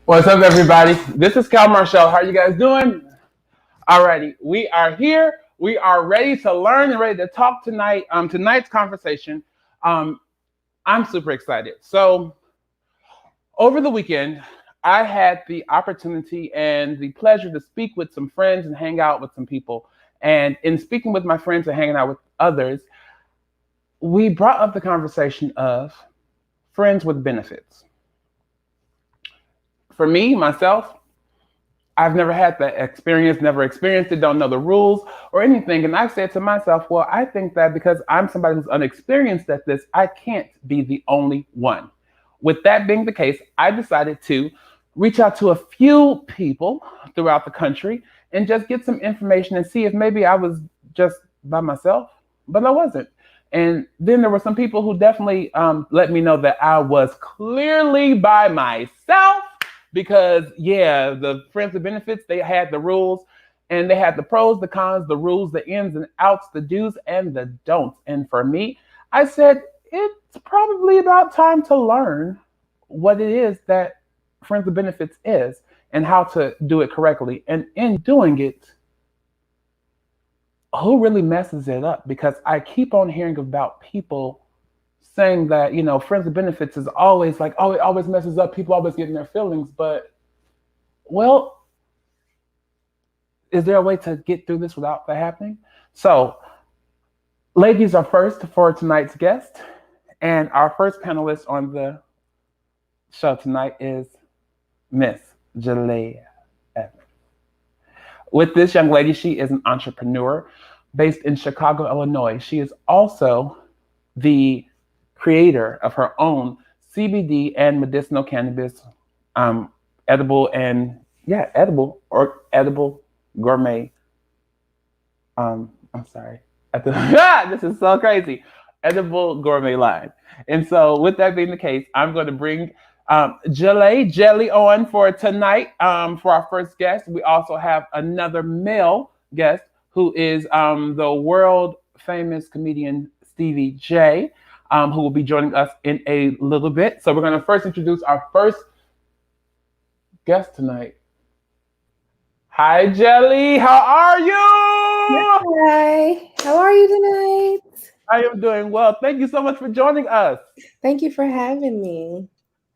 What's up, everybody? This is Cal Marshall. How are you guys doing? Alrighty, we are here. We are ready to learn and ready to talk tonight. Tonight's conversation. Um, I'm super excited. So, over the weekend, I had the opportunity and the pleasure to speak with some friends and hang out with some people. And in speaking with my friends and hanging out with others, we brought up the conversation of friends with benefits. For me, myself, I've never had that experience, never experienced it, don't know the rules or anything. And I said to myself, well, I think that because I'm somebody who's unexperienced at this, I can't be the only one. With that being the case, I decided to reach out to a few people throughout the country and just get some information and see if maybe I was just by myself, but I wasn't. And then there were some people who definitely let me know that I was clearly by myself because yeah, the friends with benefits, they had the rules and they had the pros, the cons, the rules, the ins and outs, the do's and the don'ts. And for me, I said it's probably about time to learn what it is that friends with benefits is and how to do it correctly. And in doing it, who really messes it up? Because I keep on hearing about people saying that friends with benefits is always like, oh, it always messes up, people always get in their feelings. But well, is there a way to get through this without that happening? So ladies are first for tonight's guest, and our first panelist on the show tonight is Miss Jalea Evans. With this young lady, she is an entrepreneur based in Chicago, Illinois. She is also the creator of her own CBD and medicinal cannabis, edible and edible gourmet. I'm sorry. This is so crazy. Edible gourmet line. And so, with that being the case, I'm going to bring Jelly on for tonight for our first guest. We also have another male guest who is the world famous comedian Stevie J, who will be joining us in a little bit. So we're going to first introduce our first guest tonight. Hi, Jelly. How are you? Hi. How are you tonight? I am doing well. Thank you so much for joining us. Thank you for having me.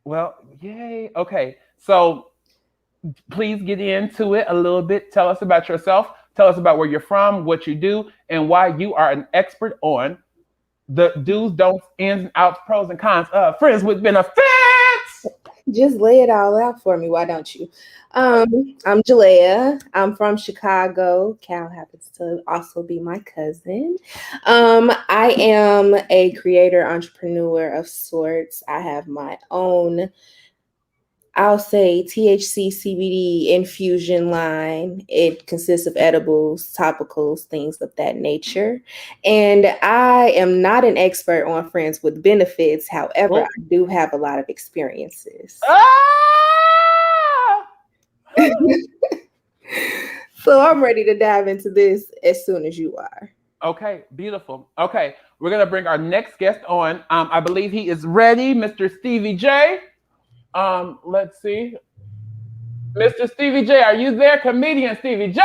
Well, yay. Okay. So please get into it a little bit. Tell us about yourself. Tell us about where you're from, what you do, and why you are an expert on the do's, don'ts, ins and outs, pros and cons of friends with benefits. Just lay it all out for me. Why don't you? I'm Jalea. I'm from Chicago. Cal happens to also be my cousin. I am a creator, entrepreneur of sorts. I have my own, I'll say, THC CBD infusion line. It consists of edibles, topicals, things of that nature. And I am not an expert on friends with benefits. However, I do have a lot of experiences. So I'm ready to dive into this as soon as you are. Okay, beautiful. Okay, we're going to bring our next guest on. I believe he is ready, Mr. Stevie J. Let's see. Mr. Stevie J, are you there? Comedian Stevie J.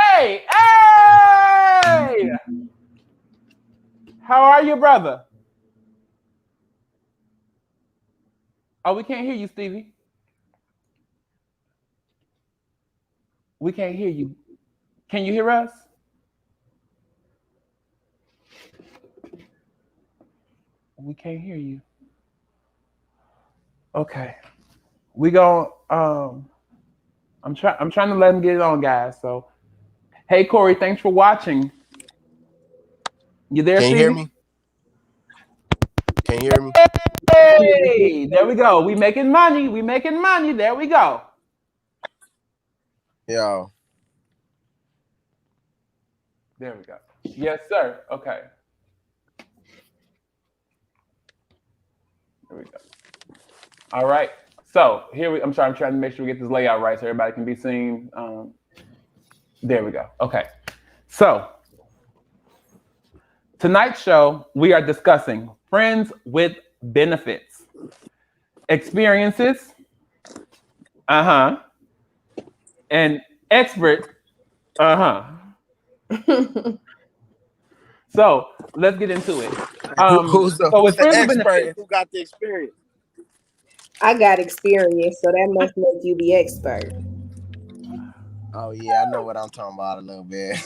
Hey! How are you, brother? Oh, we can't hear you, Stevie. We can't hear you. Can you hear us? We can't hear you. Okay. We go. I'm trying to let him get it on, guys. So, hey, Corey, thanks for watching. You there? Can you hear me? Can you hear me? Hey, there we go. We making money. We making money. There we go. Yo. There we go. Yes, sir. Okay. There we go. All right. So I'm trying to make sure we get this layout right so everybody can be seen. There we go. Okay. So tonight's show, we are discussing friends with benefits, experiences, and expert. So let's get into it. Who's So with the friends with expert? benefits, Who got the experience? I got experience, so that must make you the expert. Oh yeah, I know what I'm talking about a little bit.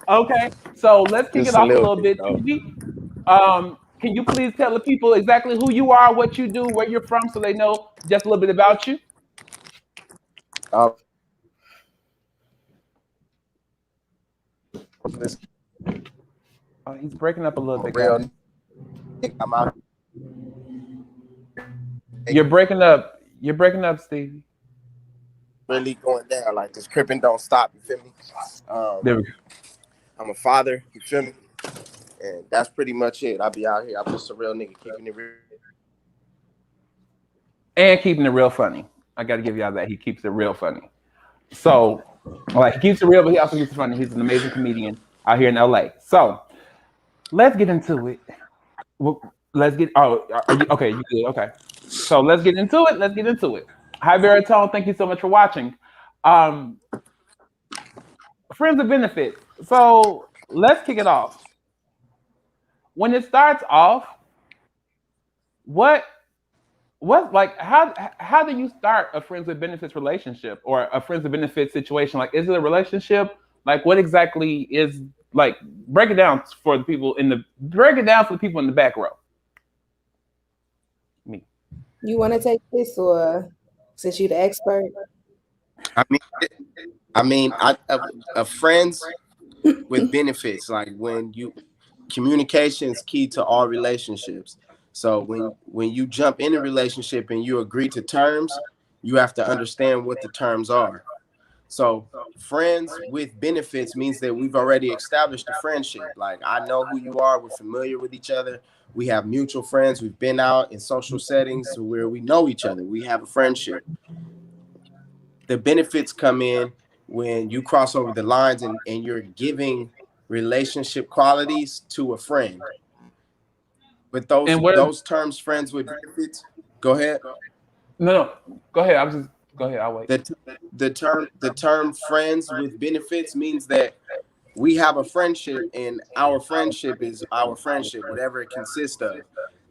okay. So let's kick Just it a off a little little bit bit, though. Stevie. Can you please tell the people exactly who you are, what you do, where you're from, so they know just a little bit about you? Um, Oh, he's breaking up a little bit, guys. real. I'm out. You're breaking up. You're breaking up, Stevie. Really going down. Like this cripping don't stop. You feel me? There we go. I'm a father. You feel me? And that's pretty much it. I'll be out here. I'm just a real nigga keeping it real. And keeping it real funny. I got to give y'all that. He keeps it real funny. So, like, he keeps it real, but he also keeps it funny. He's an amazing comedian out here in LA. So, let's get into it. Let's get. Oh, are you okay? You good? Okay. So let's get into it. Let's get into it. Hi, Baritone. Thank you so much for watching. Um, Friends with benefits. So let's kick it off. When it starts off, what like how do you start a friends with benefits relationship or a friends with benefits situation? Like, is it a relationship? Like, what exactly is like? Break it down for the people in the back row. Me. You want to take this, or since you're the expert? I mean, friends with benefits. Like when you communication is key to all relationships. So when you jump in a relationship and you agree to terms, you have to understand what the terms are. So friends with benefits means that we've already established a friendship. Like I know who you are, we're familiar with each other, we have mutual friends, we've been out in social settings where we know each other, we have a friendship. The benefits come in when you cross over the lines and you're giving relationship qualities to a friend. But those terms, friends with benefits, go ahead. No, go ahead. Go ahead. I'll wait. The term friends with benefits means that we have a friendship and our friendship is our friendship, whatever it consists of.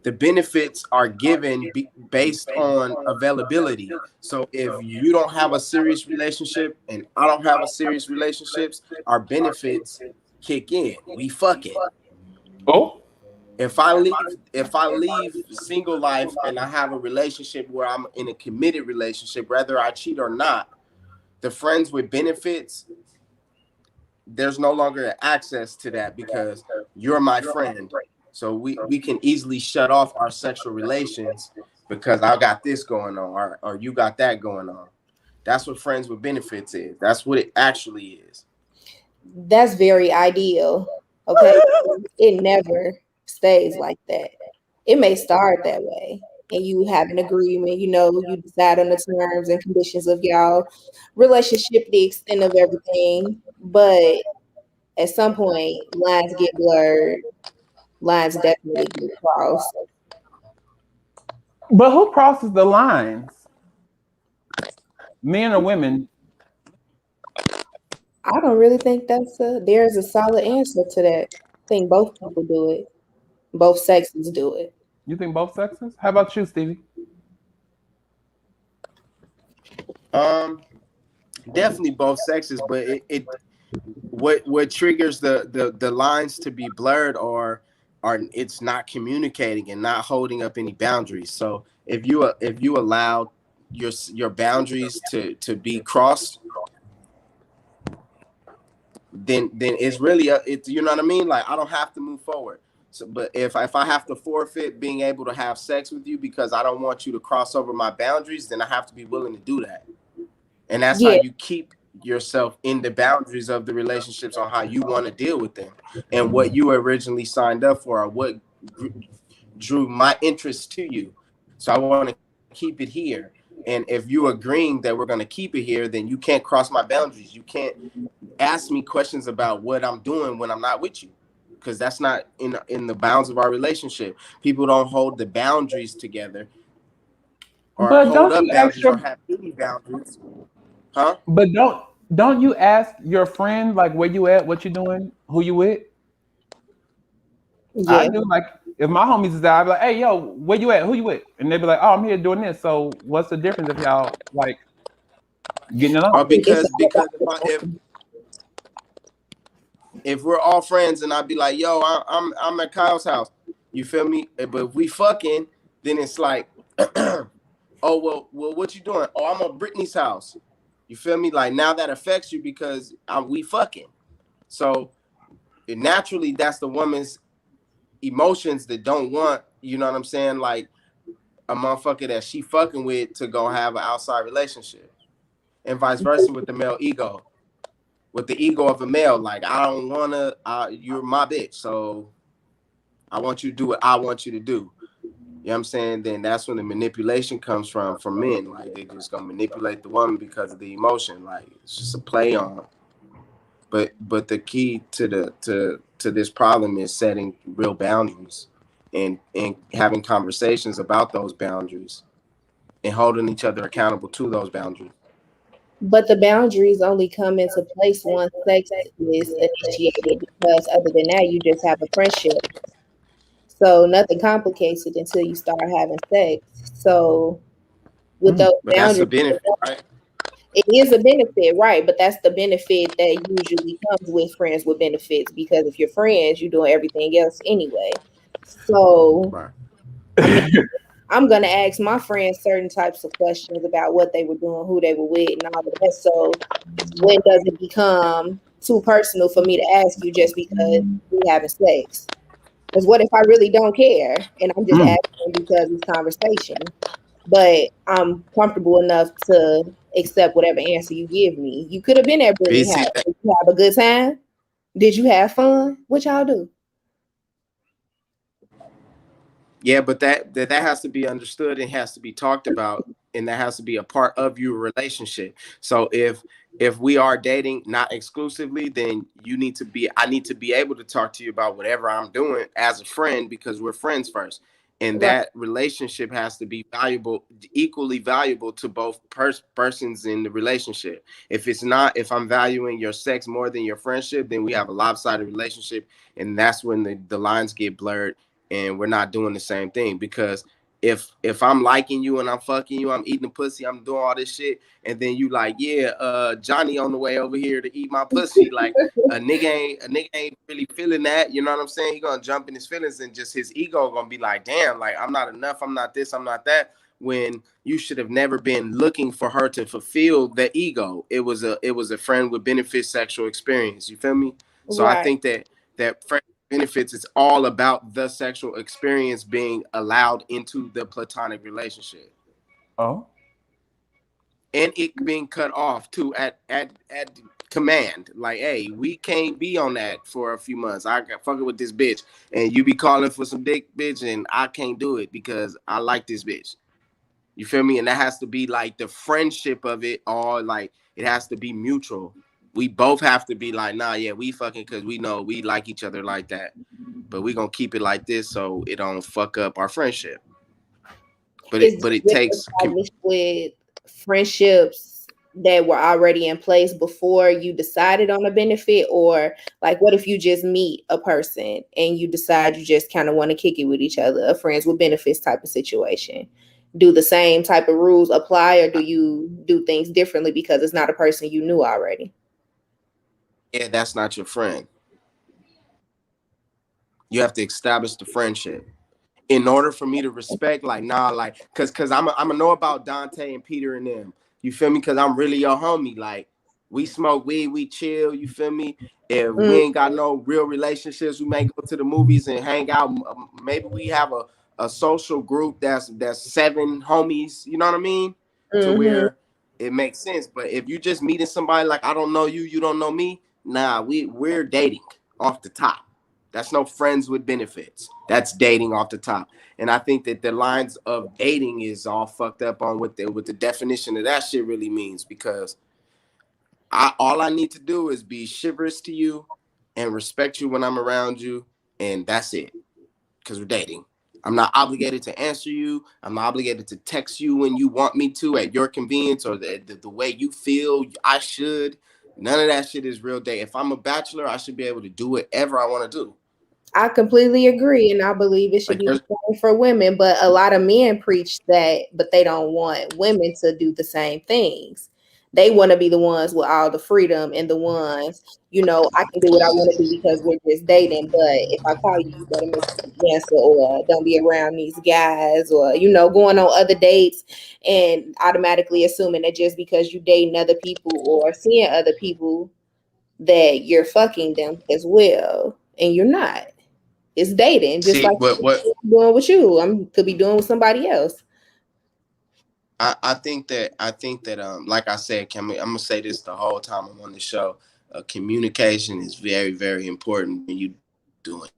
The benefits are given based on availability. So if you don't have a serious relationship and I don't have a serious relationships, our benefits kick in. We fuck it. Oh. If I leave single life and I have a relationship where I'm in a committed relationship, whether I cheat or not, the friends with benefits, there's no longer access to that because you're my friend. So we can easily shut off our sexual relations because I got this going on or you got that going on. That's what friends with benefits is. That's what it actually is. That's very ideal. Okay. It never stays like that. It may start that way and you have an agreement, you decide on the terms and conditions of y'all relationship, the extent of everything. But at some point, lines get blurred. Lines definitely get crossed. But who crosses the lines? Men or women? I don't really think there's a solid answer to that. I think both people do it. Both sexes do it. You think both sexes? How about you, Stevie? Definitely both sexes, but what triggers the lines to be blurred are it's not communicating and not holding up any boundaries. So if you allow your boundaries to be crossed, then it's really you know what I mean? Like I don't have to move forward. So, but if I have to forfeit being able to have sex with you because I don't want you to cross over my boundaries, then I have to be willing to do that. And that's how you keep yourself in the boundaries of the relationships on how you want to deal with them and what you originally signed up for or what drew my interest to you. So I want to keep it here. And if you agreeing that we're going to keep it here, then you can't cross my boundaries. You can't ask me questions about what I'm doing when I'm not with you, because that's not in the bounds of our relationship. People don't hold the boundaries together. or But hold don't up you ask boundaries or your have any boundaries. Huh? but don't you ask your friend like where you at, what you doing, who you with? I Yeah. do. Like if my homies is out, I be like, hey yo, where you at? Who you with? And they be like, oh, I'm here doing this. So what's the difference if y'all like getting Or along? It's because all about the if we're all friends and I'd be like, yo, I'm at Kyle's house, you feel me? But if we fucking, then it's like, oh well, what you doing? Oh, I'm at Brittany's house. You feel me? Like now that affects you because we fucking. So naturally, that's the woman's emotions that don't want, you know what I'm saying? Like a motherfucker that she fucking with to go have an outside relationship, and vice versa with the male ego. With the ego of a male, like I don't wanna, you're my bitch, so I want you to do what I want you to do. You know what I'm saying? Then that's when the manipulation comes from men. Like they just gonna manipulate the woman because of the emotion. Like it's just a play on. But the key to this problem is setting real boundaries and having conversations about those boundaries and holding each other accountable to those boundaries. But the boundaries only come into place once sex is initiated, because other than that, you just have a friendship. So nothing complicates it until you start having sex. So with those But that's the boundaries, benefit, right? it is a benefit, right? But that's the benefit that usually comes with friends with benefits, because if you're friends, you're doing everything else anyway. So Right. I mean, I'm gonna ask my friends certain types of questions about what they were doing, who they were with, and all of that. So when does it become too personal for me to ask you just because we having sex? Because what if I really don't care and I'm just Mm. asking because it's conversation, but I'm comfortable enough to accept whatever answer you give me? You could have been at Brittany BC, House. Did you have a good time? Did you have fun? What y'all do? yeah, but that has to be understood and has to be talked about, and that has to be a part of your relationship. So if we are dating not exclusively, then I need to be able to talk to you about whatever I'm doing as a friend because we're friends first. And Right. that relationship has to be valuable, equally valuable to both persons in the relationship. If it's not, if I'm valuing your sex more than your friendship, then we have a lopsided relationship, and that's when the lines get blurred and we're not doing the same thing. Because if I'm liking you and I'm fucking you, I'm eating the pussy, I'm doing all this shit, and then you like, yeah, Johnny on the way over here to eat my pussy, like a nigga ain't really feeling that, you know what I'm saying? He gonna jump in his feelings and just his ego gonna be like, damn, like I'm not enough, I'm not this, I'm not that. When you should have never been looking for her to fulfill the ego. It was a friend with benefit sexual experience. You feel me? So I Right. think that friend benefits, it's all about the sexual experience being allowed into the platonic relationship Oh. and it being cut off too at command. Like, hey, we can't be on that for a few months. I got fucking with this bitch, and you be calling for some dick, bitch, and I can't do it because I like this bitch. You feel me? And that has to be like the friendship of it, or like it has to be mutual. We both have to be like, nah, yeah, we fucking because we know we like each other like that, but we gonna keep it like this so it don't fuck up our friendship. But Is it this but it really takes established with friendships that were already in place before you decided on a benefit? Or like, what if you just meet a person and you decide you just kind of want to kick it with each other, a friends with benefits type of situation? Do the same type of rules apply, or do you do things differently because it's not a person you knew already? yeah, that's not your friend. You have to establish the friendship in order for me to respect, like, nah, like, cause I'm a know about Dante and Peter and them. You feel me? Cause I'm really your homie. Like, we smoke weed, we chill. You feel me? If we Mm, ain't got no real relationships, we may go to the movies and hang out. Maybe we have a social group that's 7 homies. You know what I mean? To mm-hmm. where it makes sense. But if you just meeting somebody like I don't know you, you don't know me, nah, we're dating off the top. That's no friends with benefits. That's dating off the top. And I think that the lines of dating is all fucked up on what the definition of that shit really means. Because all I need to do is be chivalrous to you and respect you when I'm around you, and that's it. Because we're dating. I'm not obligated to answer you. I'm not obligated to text you when you want me to at your convenience or the way you feel I should. None of that shit is real date. If I'm a bachelor, I should be able to do whatever I want to do. I completely agree, and I believe it should Like be the same for women. But a lot of men preach that, but they don't want women to do the same things. They want to be the ones with all the freedom and the ones, I can do what I want to do because we're just dating. But if I call you, you better miss the answer, or don't be around these guys, or going on other dates and automatically assuming that just because you dating other people or seeing other people that you're fucking them as well, and you're not. It's dating, just see, like what doing with you. Could be doing with somebody else. I think that like I said, I'm gonna say this the whole time I'm on the show. Communication is very, very important when you doing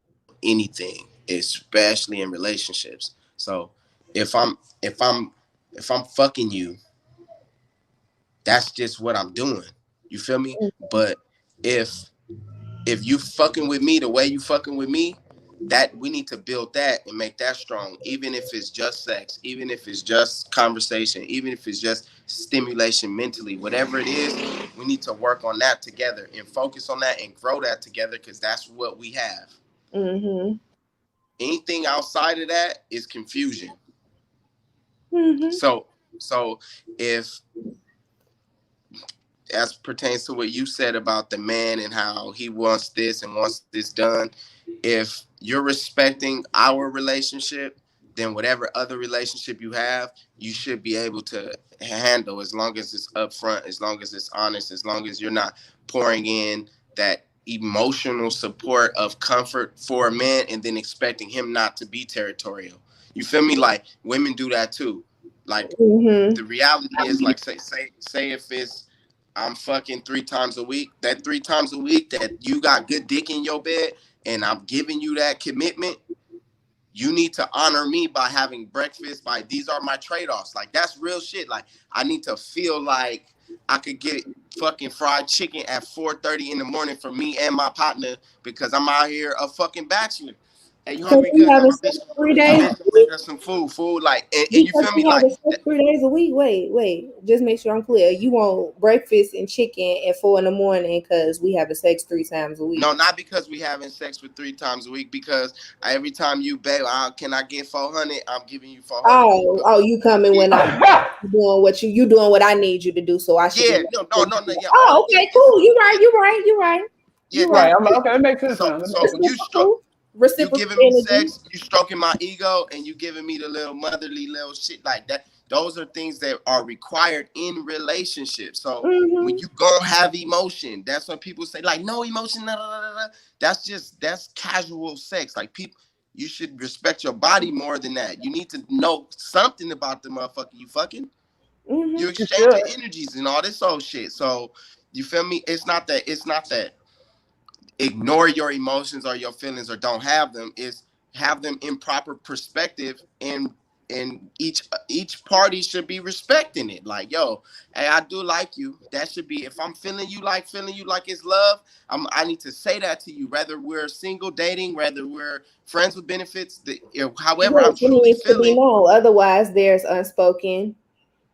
anything, especially in relationships. So if I'm fucking you, that's just what I'm doing. You feel me? But if you fucking with me the way you fucking with me, that we need to build that and make that strong, even if it's just sex, even if it's just conversation, even if it's just stimulation mentally, whatever it is, we need to work on that together and focus on that and grow that together, because that's what we have. Mm-hmm. Anything outside of that is confusion. Mm-hmm. So if, as pertains to what you said about the man and how he wants this and wants this done, if you're respecting our relationship, then whatever other relationship you have, you should be able to handle, as long as it's upfront, as long as it's honest, as long as you're not pouring in that emotional support of comfort for a man and then expecting him not to be territorial. You feel me? Like, women do that too. Like, the reality is, like, say if it's I'm fucking 3 times a week, that 3 times a week that you got good dick in your bed and I'm giving you that commitment, you need to honor me by having breakfast. By these are my trade-offs. Like, that's real shit. Like, I need to feel like I could get fucking fried chicken at 4:30 in the morning for me and my partner, because I'm out here a fucking bachelor. And you hungry? You having My sex bitch 3 days? make us some food. Like, and you feel me? Like, sex 3 days a week. Wait. Just make sure I'm clear. You want breakfast and chicken at 4 in the morning because we have sex 3 times a week? No, not because we having sex for 3 times a week. Because every time you, babe, can I get 400? I'm giving you 400. Oh, you coming when I'm doing what you doing what I need you to do. So I should. Yeah, no. Yeah. Oh, okay, cool. You're right. Yeah, right. I'm like, okay, that makes sense. So you giving me sex, you stroking my ego, and you giving me the little motherly little shit like that. Those are things that are required in relationships. So when you gonna have emotion, that's when people say like, no emotion. That's casual sex. Like, people, you should respect your body more than that. You need to know something about the motherfucker you fucking. You exchanging energies and all this old shit. So you feel me? It's not that ignore your emotions or your feelings or don't have them. Is have them in proper perspective, and each party should be respecting it. Like, yo, hey, I do like you. That should be, if I'm feeling you like it's love, I need to say that to you, whether we're single dating, whether we're friends with benefits, however I'm truly feeling. Otherwise there's unspoken.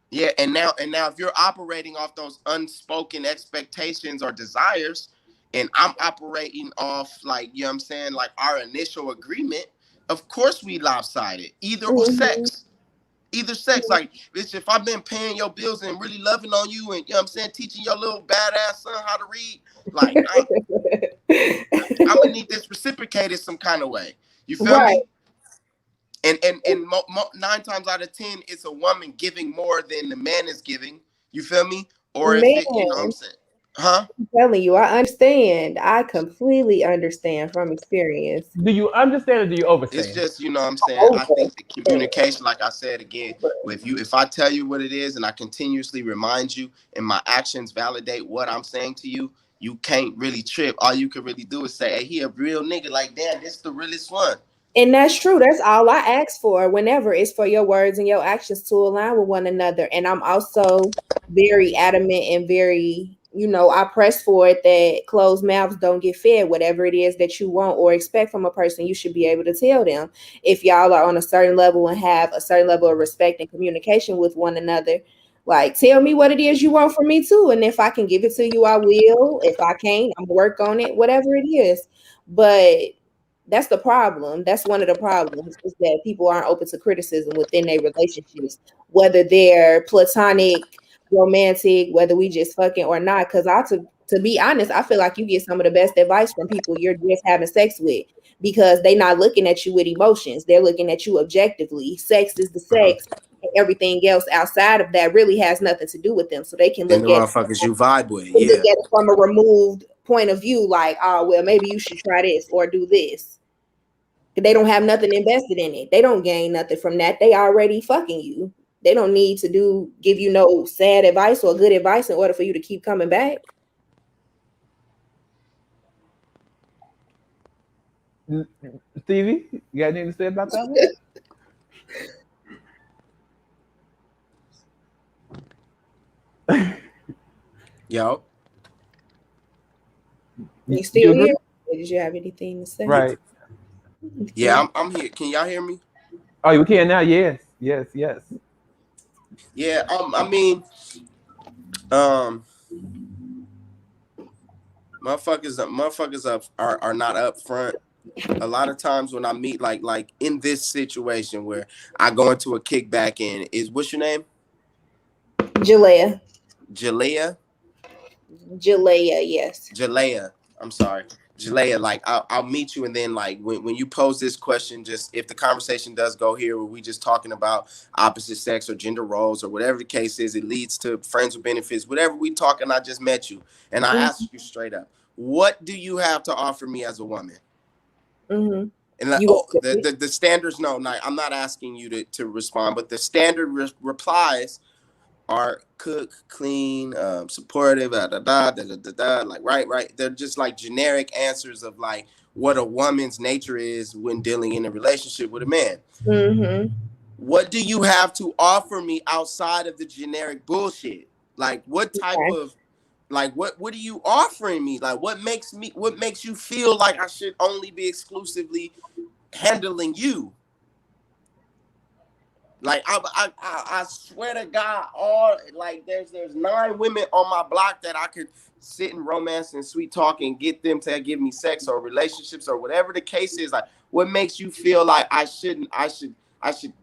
Yeah, and now if you're operating off those unspoken expectations or desires, and I'm operating off, like, you know what I'm saying, like our initial agreement, of course we lopsided. Either sex. Like, bitch, if I've been paying your bills and really loving on you and, you know what I'm saying, teaching your little badass son how to read, like, I'm gonna need this reciprocated some kind of way. You feel me? And 9 times out of 10, it's a woman giving more than the man is giving. You feel me? Or if it, you know what I'm saying? Huh? I'm telling you, I understand. I completely understand from experience. Do you understand or do you overstand? It's just, you know what I'm saying? I think the communication, like I said again, if I tell you what it is and I continuously remind you and my actions validate what I'm saying to you, you can't really trip. All you can really do is say, hey, he a real nigga. Like, damn, this the realest one. And that's true. That's all I ask for whenever, is for your words and your actions to align with one another. And I'm also very adamant and very I press for it that closed mouths don't get fed. Whatever it is that you want or expect from a person, you should be able to tell them. If y'all are on a certain level and have a certain level of respect and communication with one another, like, tell me what it is you want from me too. And if I can give it to you, I will. If I can't, I'm gonna work on it, whatever it is. But that's the problem. That's one of the problems, is that people aren't open to criticism within their relationships, whether they're platonic, romantic, whether we just fucking or not. Because to be honest, I feel like you get some of the best advice from people you're just having sex with, because they're not looking at you with emotions. They're looking at you objectively. Sex is the sex. And everything else outside of that really has nothing to do with them. So they can And look the at motherfuckers you vibe with, look yeah. at it from a removed point of view, like, oh, well, maybe you should try this or do this. They don't have nothing invested in it. They don't gain nothing from that. They already fucking you. They don't need to give you no sad advice or good advice in order for you to keep coming back. Stevie, you got anything to say about that one? Yo. You still here? Did you have anything to say? Right. Yeah, I'm here. Can y'all hear me? Oh, you can now? Yes. Yeah, I mean, motherfuckers are not up front. A lot of times when I meet like in this situation where I go into a kickback and what's your name? Jalea, yes. Jalea. I'm sorry. Jalea, like I'll meet you, and then like when you pose this question, just if the conversation does go here where we just talking about opposite sex or gender roles or whatever the case is, it leads to friends with benefits, whatever we talk, and I just met you and I ask you straight up, what do you have to offer me as a woman? Mm-hmm. And the standards, no, I'm not asking you to respond, but the standard replies are cook, clean, supportive, like right. They're just like generic answers of like what a woman's nature is when dealing in a relationship with a man. Mm-hmm. What do you have to offer me outside of the generic bullshit? Like what type of, like what are you offering me? Like what makes you feel like I should only be exclusively handling you? Like I swear to God, there's 9 women on my block that I could sit and romance and sweet talk and get them to give me sex or relationships or whatever the case is. Like, what makes you feel like I should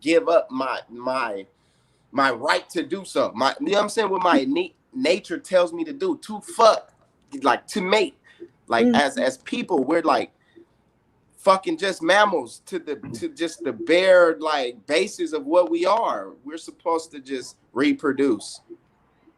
give up my right to do so? You know what I'm saying? What my nature tells me to do, to fuck, like to mate. Like as people, we're like fucking just mammals to just the bare like basis of what we are. We're supposed to just reproduce.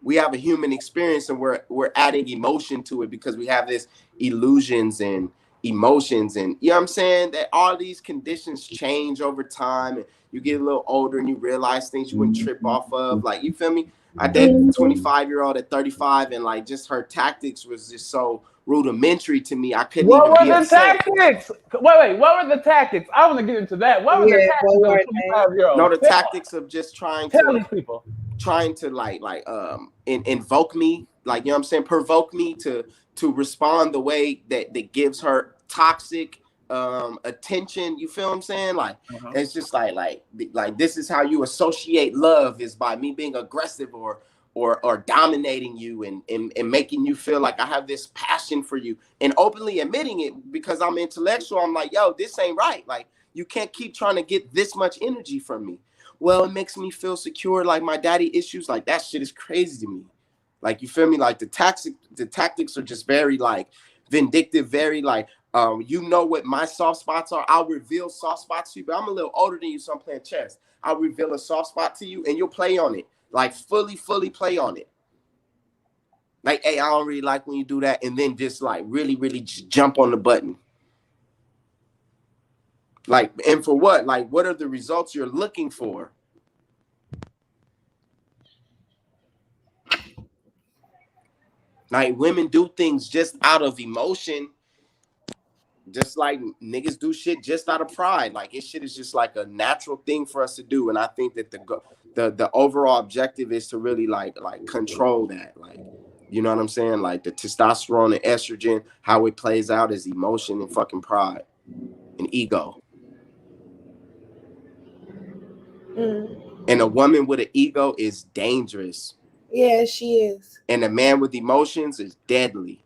We have a human experience, and we're adding emotion to it because we have this illusions and emotions, and you know what I'm saying, that all these conditions change over time, and you get a little older and you realize things you wouldn't trip off of. Like, you feel me? I dated a 25-year-old at 35, and like just her tactics was just so rudimentary to me. I couldn't even be upset. Tactics? Wait, what were the tactics? I want to get into that. What were the tactics of a 25-year-old? No, the tactics of just trying to invoke me, like, you know what I'm saying, provoke me to respond the way that gives her toxic attention. You feel what I'm saying? Like, it's just like this is how you associate love, is by me being aggressive or dominating you and making you feel like I have this passion for you, and openly admitting it because I'm intellectual. I'm like, yo, this ain't right. Like, you can't keep trying to get this much energy from me. Well, it makes me feel secure, like my daddy issues. Like, that shit is crazy to me. Like, you feel me? Like, the tactics are just very like vindictive, very like, you know what my soft spots are. I'll reveal soft spots to you, but I'm a little older than you, so I'm playing chess. I'll reveal a soft spot to you, and you'll play on it. Like, fully play on it. Like, hey, I don't really like when you do that, and then just like really just jump on the button. Like, and for what? Like, what are the results you're looking for? Like, women do things just out of emotion, just like niggas do shit just out of pride. Like, this shit is just like a natural thing for us to do. And I think that the overall objective is to really like control that. Like, You know what I'm saying? Like the testosterone and estrogen, how it plays out is emotion and fucking pride and ego. And a woman with an ego is dangerous. Yeah, she is. And a man with emotions is deadly.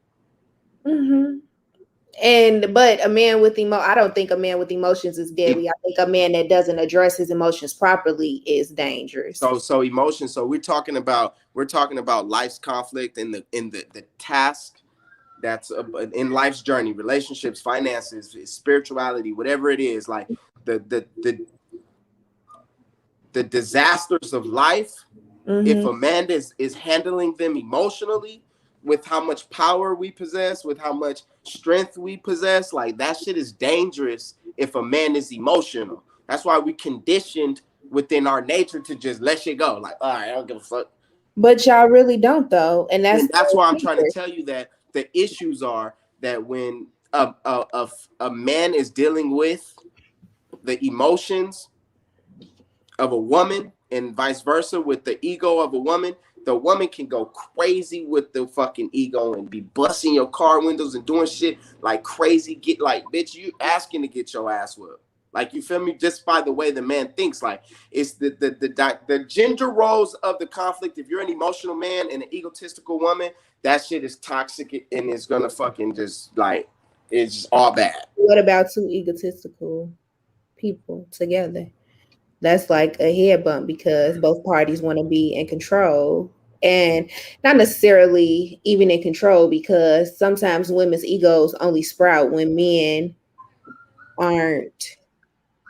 But a man with I don't think a man with emotions is deadly. I think a man that doesn't address his emotions properly is dangerous. So emotions. So we're talking about life's conflict and the task that's in life's journey, relationships, finances, spirituality, whatever it is, like the disasters of life. If a man is handling them emotionally, with how much power we possess, with how much strength we possess, like that shit is dangerous if a man is emotional. That's why we conditioned within our nature to just let shit go. Like, all right, I don't give a fuck. But y'all really don't, though. And that's why I'm trying to tell you that the issues are that when a man is dealing with the emotions of a woman and vice versa with the ego of a woman, the woman can go crazy with the fucking ego and be busting your car windows and doing shit like crazy. Get like, bitch, you asking to get your ass whipped. Like, you feel me? Just by the way the man thinks. Like, it's the gender roles of the conflict. If you're an emotional man and an egotistical woman, that shit is toxic and it's gonna fucking just like, it's just all bad. What about two egotistical people together? That's like a head bump because both parties want to be in control, and not necessarily even in control, because sometimes women's egos only sprout when men aren't.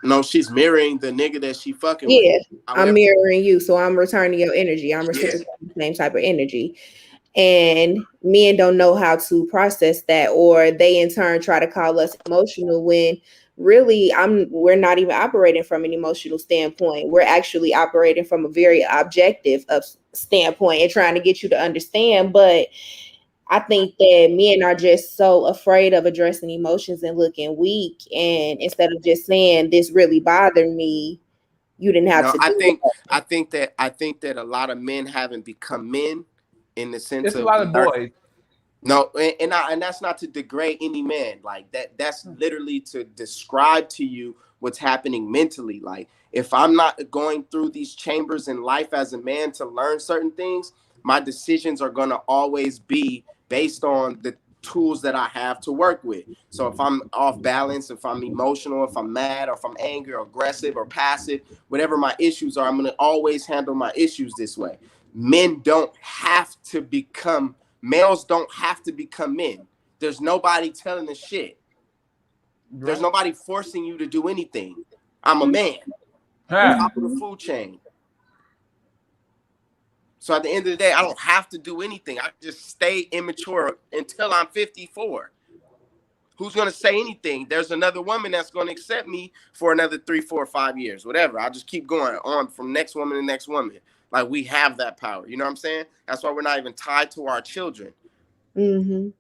No, she's mirroring the nigga that she fucking with. Yeah, I'm mirroring you, so I'm returning your energy. I'm reciprocating the same type of energy. And men don't know how to process that, or they in turn try to call us emotional when really we're not even operating from an emotional standpoint. We're actually operating from a very objective standpoint and trying to get you to understand. But I think that men are just so afraid of addressing emotions and looking weak. And instead of just saying this really bothered me, you didn't have to. I think that a lot of men haven't become men in the sense it's a lot of boys. No, and that's not to degrade any man. Like that's literally to describe to you what's happening mentally. Like, if I'm not going through these chambers in life as a man to learn certain things, my decisions are gonna always be based on the tools that I have to work with. So if I'm off balance, if I'm emotional, if I'm mad, or if I'm angry or aggressive or passive, whatever my issues are, I'm gonna always handle my issues this way. Males don't have to become men. There's nobody telling us shit. Right. There's nobody forcing you to do anything. I'm a man. Top of the food chain. So at the end of the day, I don't have to do anything. I just stay immature until I'm 54. Who's going to say anything? There's another woman that's going to accept me for another 3, 4, 5 years, whatever. I'll just keep going on from next woman to next woman. Like, we have that power. You know what I'm saying? That's why we're not even tied to our children. And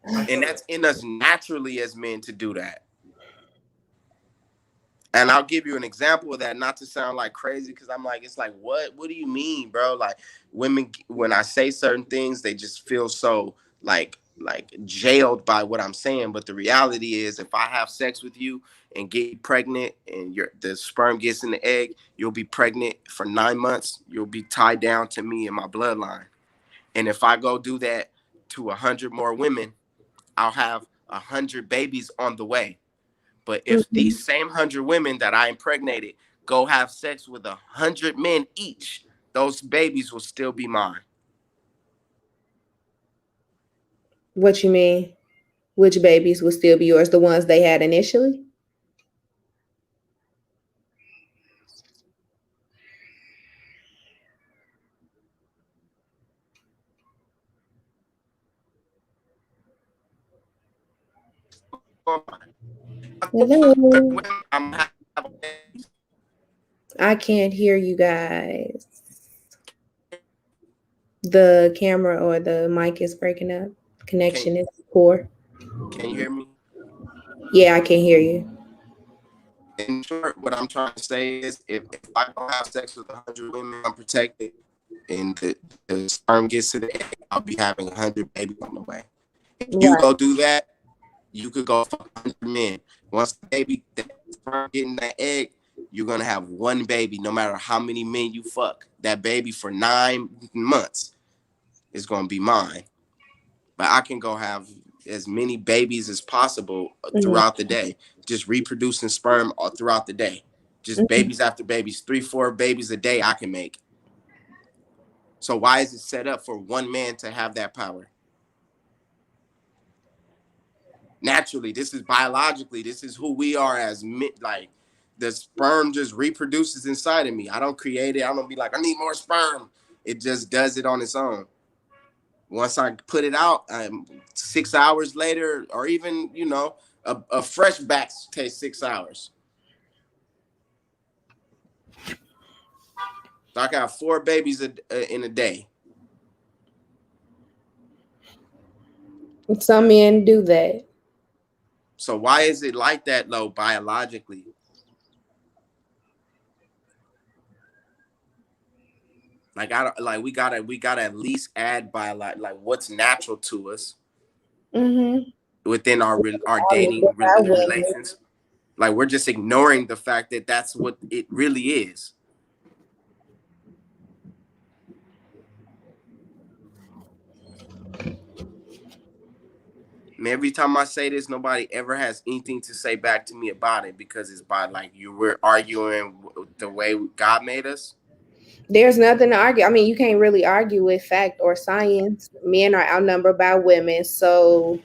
that's in us naturally as men to do that. And I'll give you an example of that, not to sound like crazy, because I'm like, it's like, what do you mean, bro? Like, women, when I say certain things, they just feel so like jailed by what I'm saying. But the reality is, if I have sex with you and get pregnant and the sperm gets in the egg, you'll be pregnant for 9 months. You'll be tied down to me and my bloodline. And if I go do that to 100 more women, I'll have 100 babies on the way. But if these same 100 women that I impregnated go have sex with 100 men each, those babies will still be mine. What you mean? Which babies will still be yours? The ones they had initially? Hello. I can't hear you guys. The camera or the mic is breaking up. Connection is poor. Can you hear me? Yeah, I can hear you. In short, what I'm trying to say is, if I don't have sex with 100 women, I'm protected. and the sperm gets to the egg, I'll be having 100 babies on the way. If you Right. go do that, you could go fuck 100 men. Once the sperm get in that egg, you're gonna have one baby, no matter how many men you fuck. That baby for 9 months is gonna be mine. But I can go have as many babies as possible throughout the day, just reproducing sperm all throughout the day. Just babies after babies, 3-4 babies a day I can make. So why is it set up for one man to have that power? Naturally, this is biologically, this is who we are as men. Like, the sperm just reproduces inside of me. I don't create it. I don't be like, I need more sperm. It just does it on its own. Once I put it out, 6 hours later, or even, you know, a fresh batch takes 6 hours. So I got 4 babies in a day. Some men do that. So why is it like that, though, biologically? Like, we gotta at least add like what's natural to us within our dating relations. Like, we're just ignoring the fact that that's what it really is. And every time I say this, nobody ever has anything to say back to me about it, because it's by like we're arguing the way God made us. There's nothing to argue. I mean, you can't really argue with fact or science. Men are outnumbered by women. So,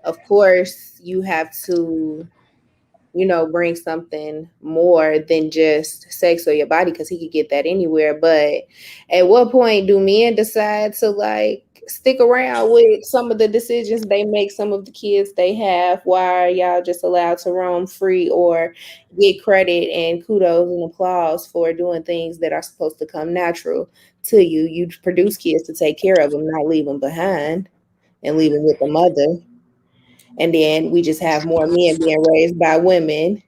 of course, you have to, you know, bring something more than just sex or your body, because he could get that anywhere. But at what point do men decide to, like, stick around with some of the decisions they make, some of the kids they have? Why are y'all just allowed to roam free or get credit and kudos and applause for doing things that are supposed to come natural to you? You produce kids to take care of them, not leave them behind and leave them with the mother. And then we just have more men being raised by women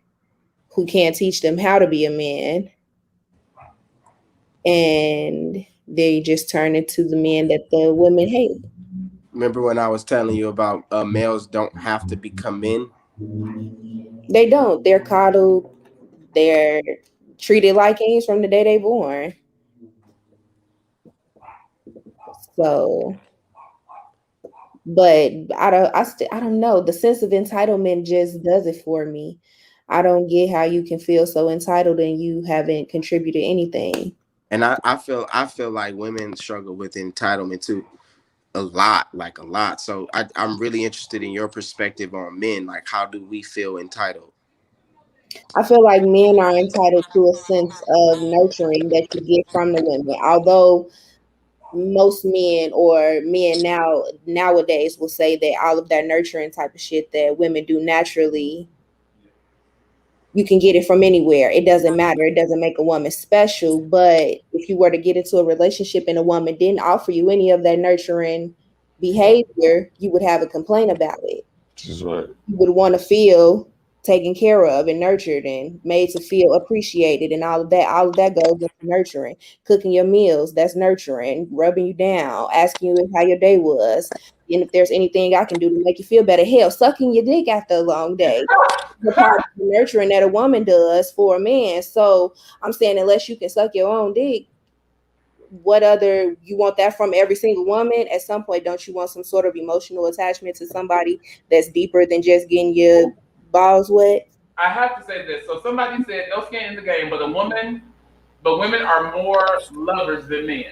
who can't teach them how to be a man. And they just turn into the men that the women hate. Remember when I was telling you about males don't have to become men? They don't. They're coddled. They're treated like kings from the day they born. So, but I don't know. The sense of entitlement just does it for me. I don't get how you can feel so entitled and you haven't contributed anything. And I feel like women struggle with entitlement too, a lot. So I'm really interested in your perspective on men. Like, how do we feel entitled? I feel like men are entitled to a sense of nurturing that you get from the women. Although most men or men nowadays will say that all of that nurturing type of shit that women do naturally, you can get it from anywhere. It doesn't matter. It doesn't make a woman special. But if you were to get into a relationship and a woman didn't offer you any of that nurturing behavior, you would have a complaint about it. That's right. You would want to feel taken care of and nurtured and made to feel appreciated, and all of that goes into nurturing. Cooking your meals, that's nurturing. Rubbing you down, asking you how your day was, and if there's anything I can do to make you feel better. Hell, sucking your dick after a long day, the part of the nurturing that a woman does for a man. So I'm saying, unless you can suck your own dick, what other, you want that from every single woman? At some point, don't you want some sort of emotional attachment to somebody that's deeper than just getting your balls wet? I have to say this. So somebody said no skin in the game, but women are more lovers than men.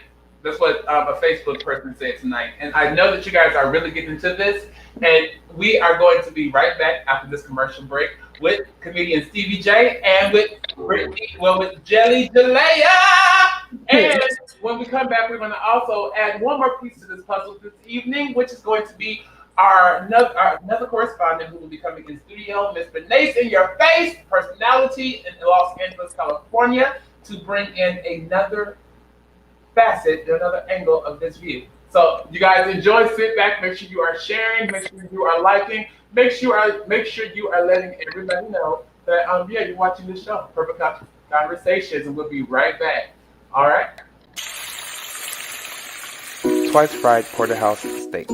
That's what a Facebook person said tonight. And I know that you guys are really getting into this. And we are going to be right back after this commercial break with comedian Stevie J and with Jelly Jalea. And when we come back, we're going to also add one more piece to this puzzle this evening, which is going to be our another correspondent who will be coming in studio, Miss Bernace In Your Face, personality in Los Angeles, California, to bring in another facet, another angle of this view. So you guys enjoy, sit back, make sure you are sharing, make sure you are liking, make sure you are letting everybody know that you're watching this show, Perfect Conversations, and we'll be right back. All right. twice fried porterhouse steaks.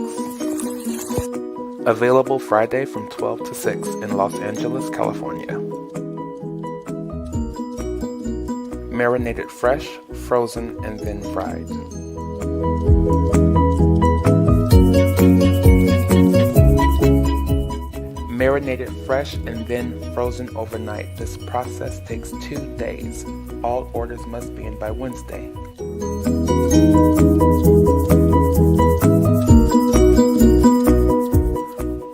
Available Friday from 12 to 6 in Los Angeles, California. Marinated fresh, frozen, and then fried. Marinated fresh and then frozen overnight. This process takes 2 days. All orders must be in by Wednesday.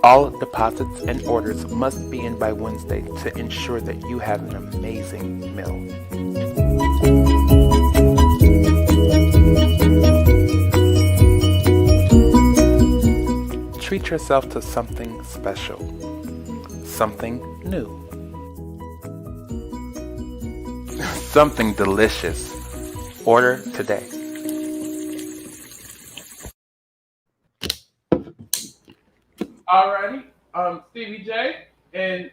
All deposits and orders must be in by Wednesday to ensure that you have an amazing meal. Treat yourself to something special, something new, something delicious. Order today. Alrighty, Stevie J and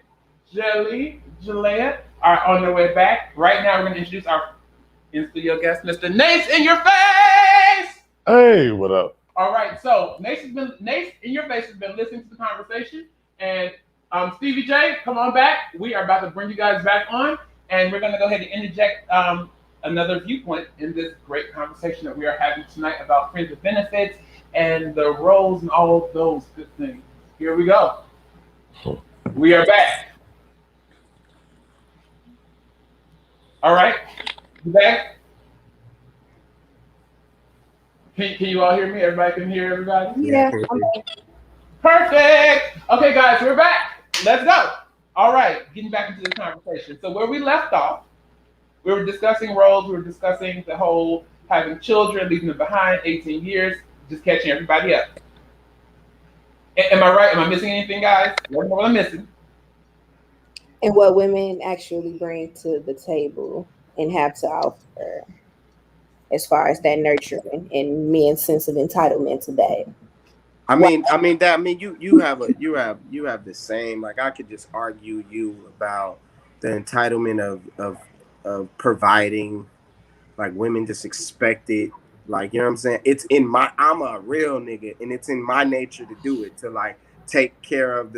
Jalea are on their way back. Right now, we're going to introduce our in-studio guest, Mr. Nace In Your Face. Hey, what up? All right, so Nace In Your Face has been listening to the conversation, and Stevie J, come on back. We are about to bring you guys back on, and we're going to go ahead and interject another viewpoint in this great conversation that we are having tonight about friends with benefits and the roles and all of those good things. Here we go. We are back. All right, you back? Can you all hear me? Everybody can hear everybody? Yeah. Perfect. Okay, guys, we're back. Let's go. All right, getting back into the conversation. So where we left off, we were discussing roles. We were discussing the whole having children, leaving them behind, 18 years, just catching everybody up. Am I right? Am I missing anything, guys? Let me know what I'm missing. And what women actually bring to the table and have to offer as far as that nurturing and men's sense of entitlement today. You have the same, like, I could just argue you about the entitlement of providing, like, women just expect it, like, you know what I'm saying? I'm a real nigga, and it's in my nature to do it, to, like, take care of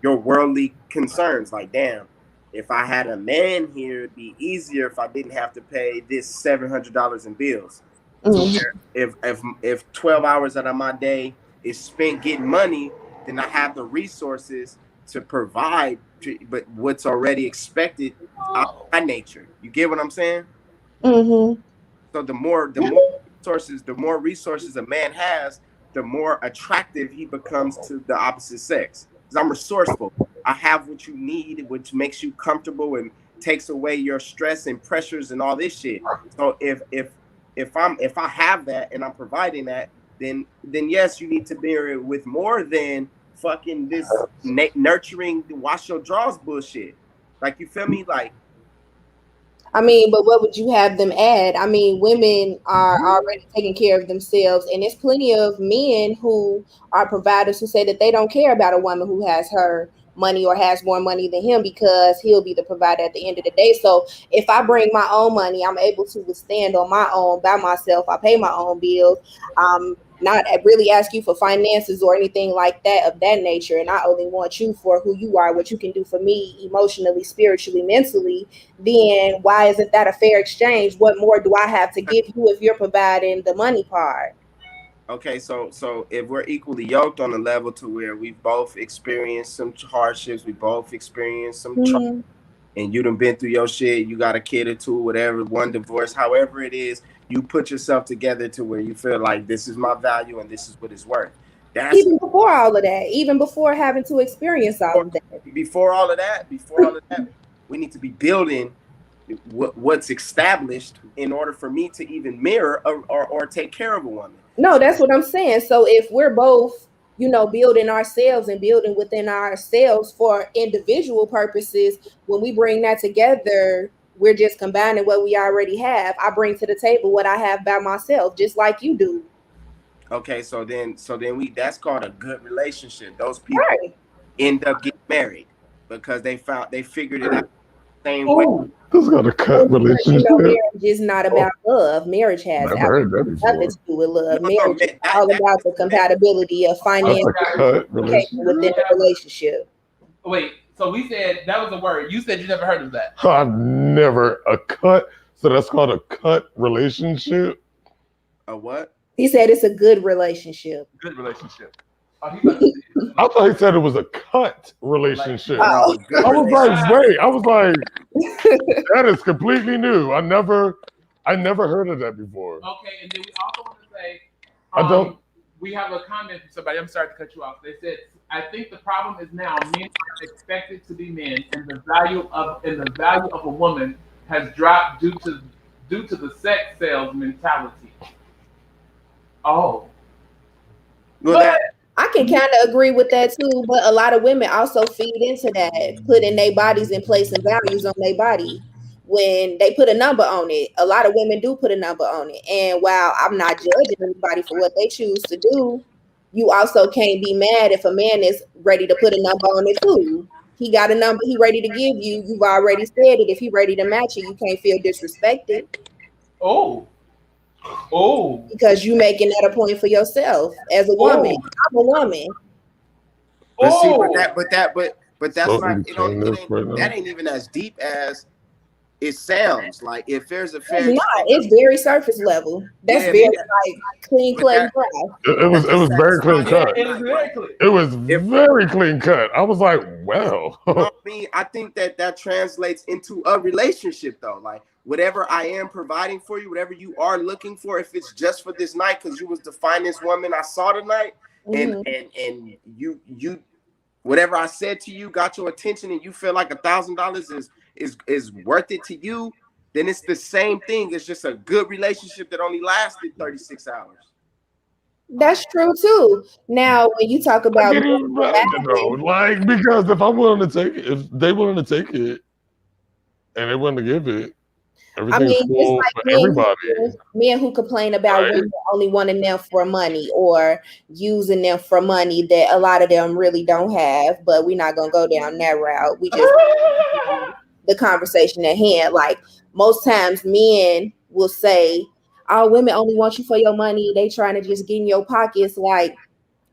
your worldly concerns. Like, damn, if I had a man here, it'd be easier if I didn't have to pay this $700 in bills. Mm-hmm. If 12 hours out of my day is spent getting money, then I have the resources to provide, but what's already expected out of my nature. You get what I'm saying? Mm-hmm. So the more resources a man has, the more attractive he becomes to the opposite sex. Because I'm resourceful. I have what you need, which makes you comfortable and takes away your stress and pressures and all this shit. So if I have that and I'm providing that, then yes, you need to bear it with more than fucking this nurturing, wash your drawers bullshit. Like, you feel me? Like, I mean, but what would you have them add? I mean, women are already taking care of themselves, and there's plenty of men who are providers who say that they don't care about a woman who has her money or has more money than him because he'll be the provider at the end of the day. So if I bring my own money, I'm able to withstand on my own by myself. I pay my own bills. Not really ask you for finances or anything like that of that nature. And I only want you for who you are, what you can do for me emotionally, spiritually, mentally. Then why isn't that a fair exchange? What more do I have to give you if you're providing the money part? Okay, so if we're equally yoked on a level to where we both experienced some hardships, we both experienced some trauma, and you done been through your shit, you got a kid or two, whatever, one divorce, however it is, you put yourself together to where you feel like this is my value and this is what it's worth. That's even before all of that, even before having to experience all of that. Before all of that, we need to be building what's established in order for me to even mirror or take care of a woman. No, that's what I'm saying. So if we're both, building ourselves and building within ourselves for individual purposes, when we bring that together, we're just combining what we already have. I bring to the table what I have by myself, just like you do. Okay, so then that's called a good relationship. Those people end up getting married because they figured it out the same way. This got a cut relationship. marriage is not about love. Marriage has Never heard that nothing before. to do with love. No, Marriage is man, all about the compatibility of That's finance a cut relationship. within the relationship. Wait, so we said that was a word. You said you never heard of that. I've never a cut. So that's called a cut relationship. A what? He said it's a good relationship. Good relationship. Oh, he thought you said- I thought he said it was a cut relationship. Oh. No, good I was relationship. like, wait. I was like, that is completely new. I never heard of that before. Okay, and then we also want to say, I don't- we have a comment from somebody. I'm sorry to cut you off. They said, I think the problem is now men are expected to be men, and the value of a woman has dropped due to the sex sales mentality. Oh. Well, that, I can kind of agree with that too, but a lot of women also feed into that, putting their bodies in place and values on their body. When they put a number on it, a lot of women do put a number on it. And while I'm not judging anybody for what they choose to do, you also can't be mad if a man is ready to put a number on it too. He got a number he ready to give you. You've already said it. If he ready to match it, you can't feel disrespected Oh. because you making that a point for yourself as a woman. I'm a woman. but see, Oh. but that's So not, you saying this right now? that ain't even as deep as it sounds. Like if there's a It's fair not. It's very surface level. That's Yeah, very but like clean, but clean, that- dry. It was very clean Yeah, cut. it is very clear. It was very clean cut. I was like, well. I mean, I think that translates into a relationship though. Like whatever I am providing for you, whatever you are looking for, if it's just for this night because you was the finest woman I saw tonight, Mhm. and you whatever I said to you got your attention, and you feel like $1,000 is worth it to you, then it's the same thing. It's just a good relationship that only lasted 36 hours. That's true too. Now, when you talk I about get it, though. Like, because if I'm willing to take it, if they willing to take it and they willing to give it, everything's it's cool like for everybody. men who complain about Right. women only wanting them for money or using them for money that a lot of them really don't have, but we're not gonna go down that route. We just the conversation at hand. Like most times men will say, "Oh, women only want you for your money. They trying to just get in your pockets." Like,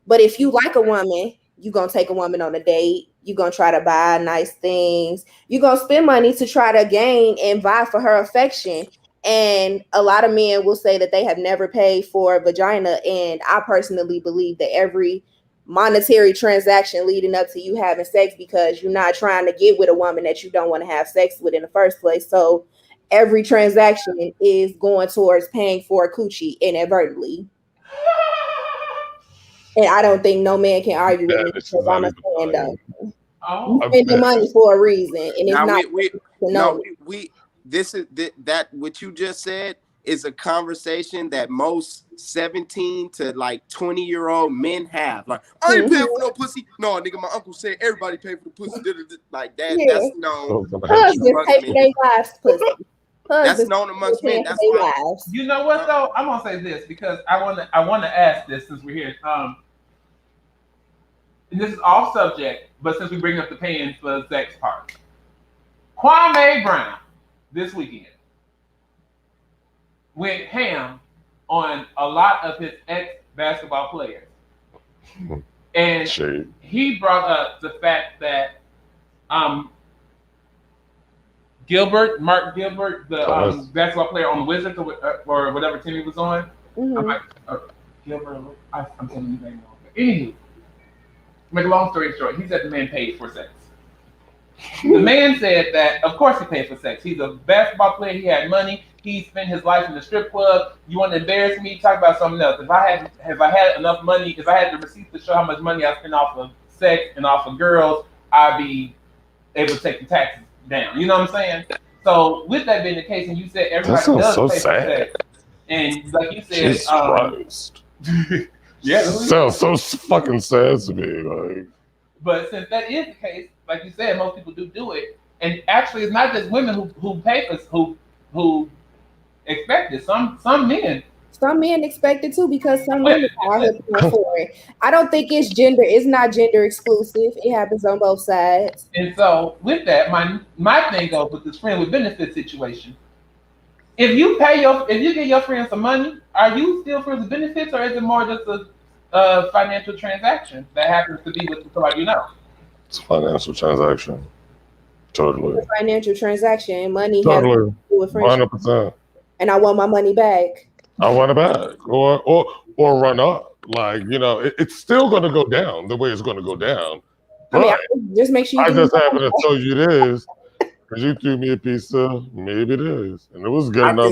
but if you like a woman, you gonna take a woman on a date. You gonna try to buy nice things. You gonna spend money to try to gain and vie for her affection. And a lot of men will say that they have never paid for a vagina. And I personally believe that every monetary transaction leading up to you having sex, because you're not trying to get with a woman that you don't want to have sex with in the first place. So every transaction is going towards paying for a coochie inadvertently. And I don't think no man can argue with Yeah, me this is because I'm a not even stand up. Oh. You spending money for a reason, and it's Now not we this is that what you just said is a conversation that most 17 to like 20-year-old men have. Like, I ain't paying for no pussy. No, nigga, my uncle said everybody pay for the pussy. Like that. Yeah. That's known. husbands pay for their wives' pussy. That's Husbands known amongst pay men. for That's their why. wives. You know what though? I'm gonna say this because I wanna ask this since we're here. And this is off subject, but since we bring up the paying for sex part, Kwame Brown this weekend went ham on a lot of his ex-basketball players, and Shade. he brought up the fact that Mark Gilbert, the basketball player on the Wizards or whatever team he was on. Mhm. I'm like, Gilbert, I'm telling you right now. But anywho, make a long story short, he said the man paid for sex. The man said that, of course, he paid for sex. He's a basketball player. He had money. He spent his life in the strip club. You want to embarrass me? Talk about something else. If I had enough money, if I had the receipts to show how much money I spent off of sex and off of girls, I'd be able to take the taxes down. You know what I'm saying? So with that being the case, and you said everybody sounds does so pay sad. for sex, and like you said, Jesus Christ. yeah. Sounds so fucking sad to me. Like, But since that is the case, like you said, most people do it, and actually, it's not just women who pay for who expect it. Some men Some men expect it too because some women are out here paying for it. I don't think it's not gender exclusive. It happens on both sides. And so with that, my thing goes with this friend with benefit situation. If you give your friend some money, are you still friends with benefits, or is it more just a financial transaction that happens to be with somebody you know? It's a financial transaction. Totally. It's a financial transaction. Money has Totally. to do with friendship. 100%. And I want my money back. I want it back, or run up. Like, you know, it's still going to go down the way it's going to go down. I mean, But just make sure I you just happen to tell you it is because you threw me a pizza. Maybe it is, and it was good enough.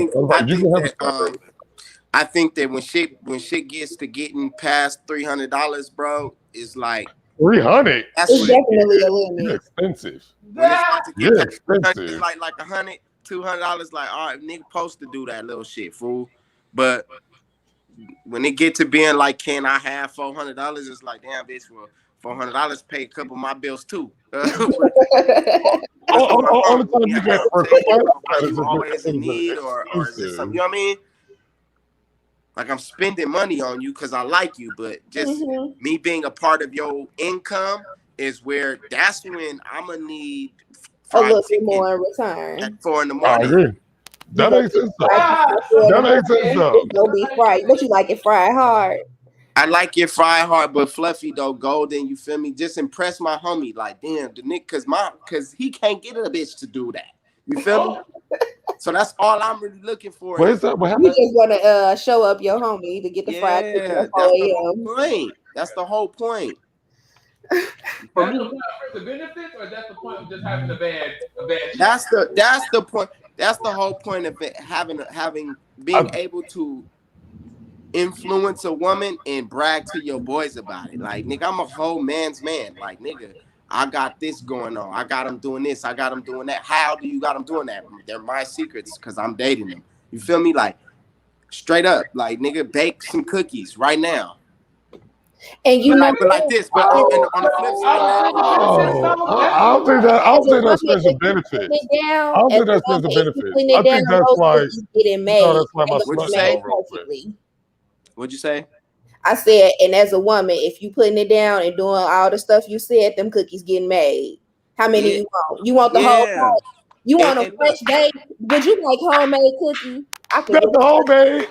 I think that when shit gets to getting past $300, bro, it's like 300. It's definitely a limit. You're expensive. When it starts to get You're past 300, expensive. it's like $100, $200. Like, all right, nigga, supposed to do that little shit, fool. But when it get to being like, can I have $400? It's like, damn, bitch, well, $400 pay a couple of my bills too. All the time you get are you always in need, or is it something? You know what I mean? Like, I'm spending money on you because I like you, but just me being a part of your income is where that's when I'm gonna need a little bit more in return. At 4 in the I morning. agree. That makes sense. That makes sense. Don't be fried. But you like it fried hard. I like it fried hard, but fluffy though, golden. You feel me? Just impress my homie. Like, damn, the nigga, cause he can't get a bitch to do that. You feel me? So that's all I'm really looking for. What is that? What happened? You just want to show up your homie to get the fried chicken at 4 a.m. That's the whole point. For me, the benefits, or that's the point of just having a bad. That's the point. That's the whole point of it, being able to influence a woman and brag to your boys about it. Like, nigga, I'm a whole man's man. Like, nigga, I got this going on. I got them doing this. I got them doing that. How do you got them doing that? They're my secrets because I'm dating them. You feel me? Like, straight up. Like, nigga, bake some cookies right now. And you know, like this, but on the flip side, I don't think that's friends with benefits. I don't think that's friends with benefits. I think that's like getting made. That's like my What'd you say? What'd you say? I said, and as a woman, if you putting it down and doing all the stuff you said, them cookies getting made. How many you want? You want the whole pot? You want a fresh bake? Would you like homemade cookies? I can get the homemade.